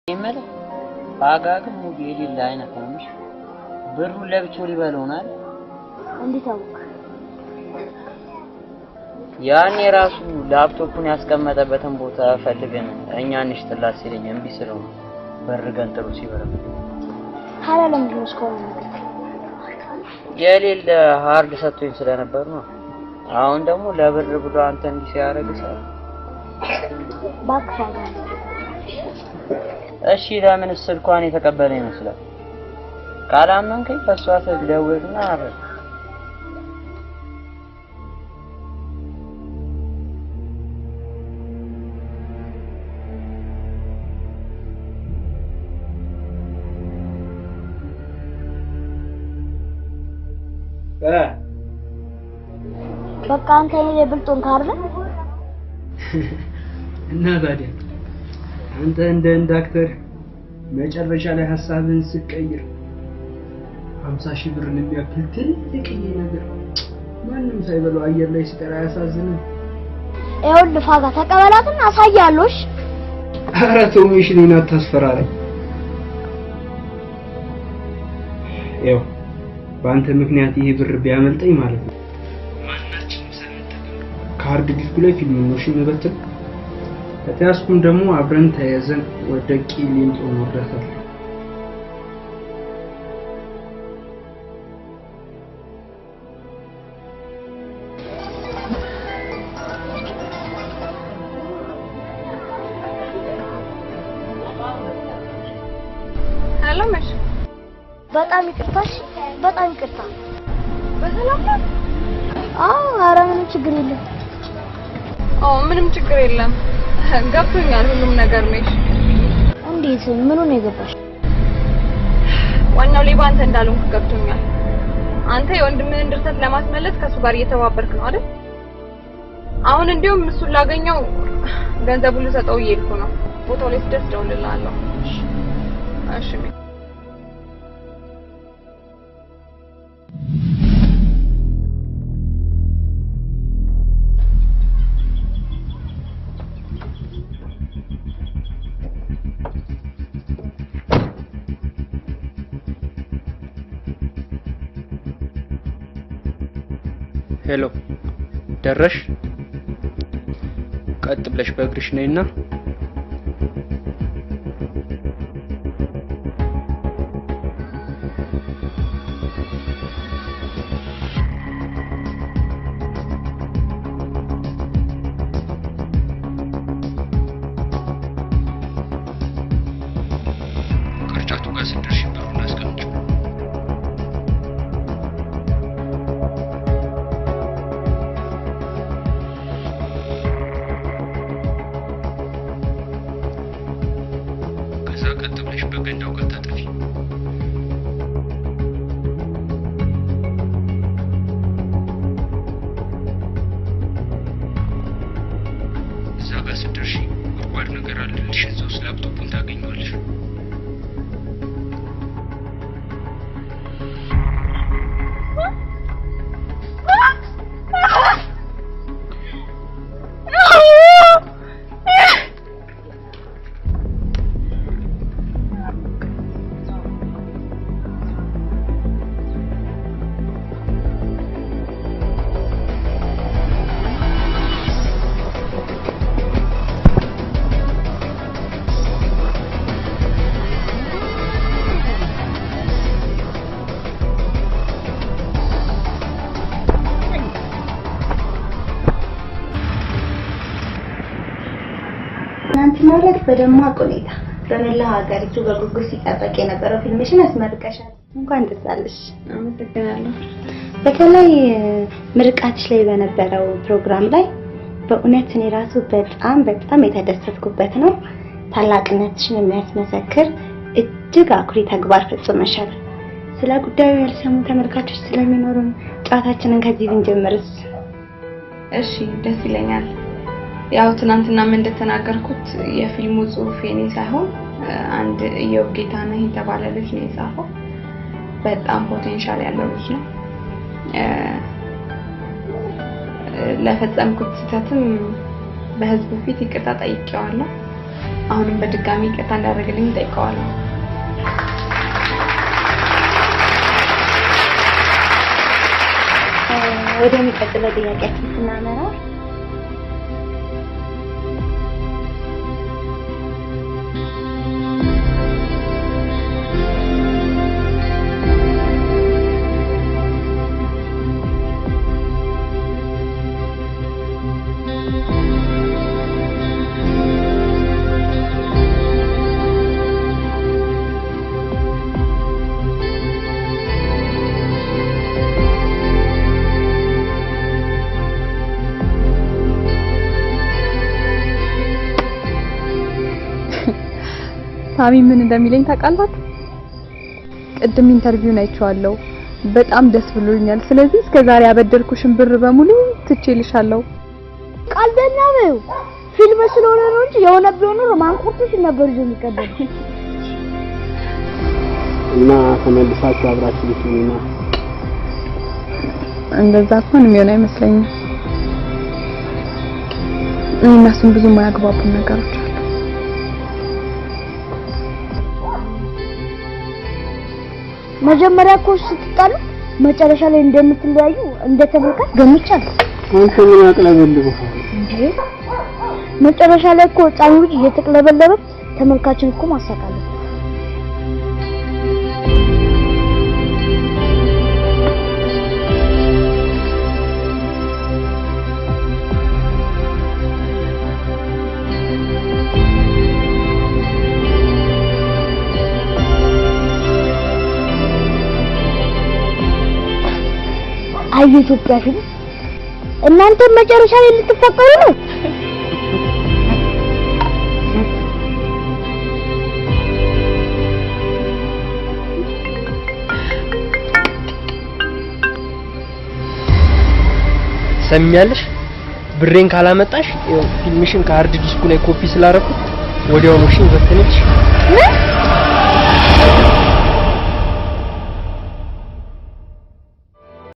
ይመለ አጋግም ሙሉ የሌላ አይነት ነው። ብሩ ለብቻው ሊበለውናል። እንዴት አወቅ? ያን የራሱ ላፕቶፑን ያስቀመጠበትን ቦታ ፈልገን እኛ እንሽጥላት ሲለኝ እምቢ ስለው በርገን ጥሩ ሲበረ ታዲያ ለምንድን ነው እስካሁን የሌለ ሃርድ ሰጥቶኝ ስለነበር ነው። አሁን ደግሞ ለብር ብሎ አንተ እንዲህ ሲያረግ ሰው ባክፋጋ እሺ ለምን ስልኳን የተቀበለ ይመስላል? ካላመንከኝ ፈሷት ደውልና አረ በቃ አንተ የኔ ብልጦን ካርለ እና ታዲያ አንተ እንደ ዳክተር መጨረሻ ላይ ሐሳብን ስቀይር 50,000 ብር የሚያክል ትልቅ ነገር ማንም ሳይበለው አየር ላይ ሲጠራ ያሳዝነን። ይኸውልህ ፋጋ ተቀበላትና አሳያለሽ። ኧረ ተው ሚሽሊን አታስፈራራኝ። ይኸው በአንተ ምክንያት ይሄ ብር ቢያመልጠኝ ማለት ነው ማናችንም ሳንጠቀም ካርድ ዲስኩ ላይ ፊልም ነው ሽንበትን ከተያዝኩም ደግሞ አብረን ተያዘን ወደ ቂሊንጦ ወርደታል። ሄሎ መሽ በጣም ይቅርታሽ፣ በጣም ይቅርታ። በሰላም ነው? አዎ፣ ኧረ ምንም ችግር የለም። ምንም ችግር የለም። ገብቶኛል ሁሉም ነገር ነሽ። እንዴት? ምኑ ነው የገባሽ? ዋናው ሌባ አንተ እንዳልሆንክ ገብቶኛል። አንተ የወንድምህን ድርሰት ለማስመለስ ከሱ ጋር እየተባበርክ ነው አይደል? አሁን እንዲሁም እሱን ላገኘው ገንዘቡን ልሰጠው እየሄድኩ ነው። ቦታው ላይ ስደርስ እደውልልሃለሁ። እሺ። ሄሎ ደረሽ? ቀጥ ብለሽ በእግርሽ ነይና ቅርጫቱ ጋር ስደርሽ በሩን አስቀምጪው። ቀጥ ብለሽ በገንዳው ጋር ታጠፊ። እዛ ጋር ስትደርሺ ጉድጓድ ነገር አለልሽ። እዛ ውስጥ ላፕቶፑን ታገኘዋለሽ። ዕለት በደማቅ ሁኔታ በመላው ሀገሪቱ በጉጉት ሲጠበቅ የነበረው ፊልምሽን አስመርቀሻል። እንኳን ደስ አለሽ። አመሰግናለሁ። በተለይ ምርቃትሽ ላይ በነበረው ፕሮግራም ላይ በእውነት እኔ ራሱ በጣም የተደሰትኩበት ነው። ታላቅነትሽን የሚያስመሰክር እጅግ አኩሪ ተግባር ፈጽመሻል። ስለ ጉዳዩ ያልሰሙ ተመልካቾች ስለሚኖሩን ጨዋታችንን ከዚህ ብንጀምርስ? እሺ ደስ ይለኛል። ያው ትናንትናም እንደተናገርኩት የፊልሙ ጽሑፍ የኔ ሳይሆን አንድ ኢዮብ ጌታነህ የተባለ ልጅ ነው የጻፈው። በጣም ፖቴንሻል ያለው ልጅ ነው። ለፈጸምኩት ስህተትም በህዝብ ፊት ይቅርታ ጠይቄዋለሁ። አሁንም በድጋሚ ይቅርታ እንዳደረግልኝ ጠይቀዋለሁ። ወደሚቀጥለው ጥያቄያችን ስናመራ ሳሚ ምን እንደሚለኝ ታውቃላችሁ? ቅድም ኢንተርቪውን አይቼዋለሁ። በጣም ደስ ብሎኛል። ስለዚህ እስከዛሬ ያበደርኩሽን ብር በሙሉ ትቼልሻለሁ። ቀልደኛ ነው። ፊልም ስለሆነ ነው እንጂ የሆነ ቢሆን ኖሮ ማንቆርጥሽ ነበር ይዞ የሚቀበል እና ተመልሳችሁ አብራችሁ ልትሆኑና እንደዛ እንኳን የሚሆን አይመስለኝም። እኔና እሱን ብዙ የማያግባቡን ነገሮች አሉ። መጀመሪያ እኮ ስትጣሉ መጨረሻ ላይ እንደምትለያዩ እንደተመልካች ገምቻለሁ። አንተ ምን ያቅለበልበው እንዴ? መጨረሻ ላይ እኮ ጫኑ ልጅ እየተቅለበለበ ተመልካችን እኮ ማሳቃለ። አይ ኢትዮጵያ ፊልም እናንተ መጨረሻ ላይ ልትፈቀሩ ነው። ሰሚያለሽ? ብሬን ካላመጣሽ ፊልምሽን ከሃርድ ዲስኩ ላይ ኮፒ ስላደረኩት ወዲያውኑ ሽን በተነች።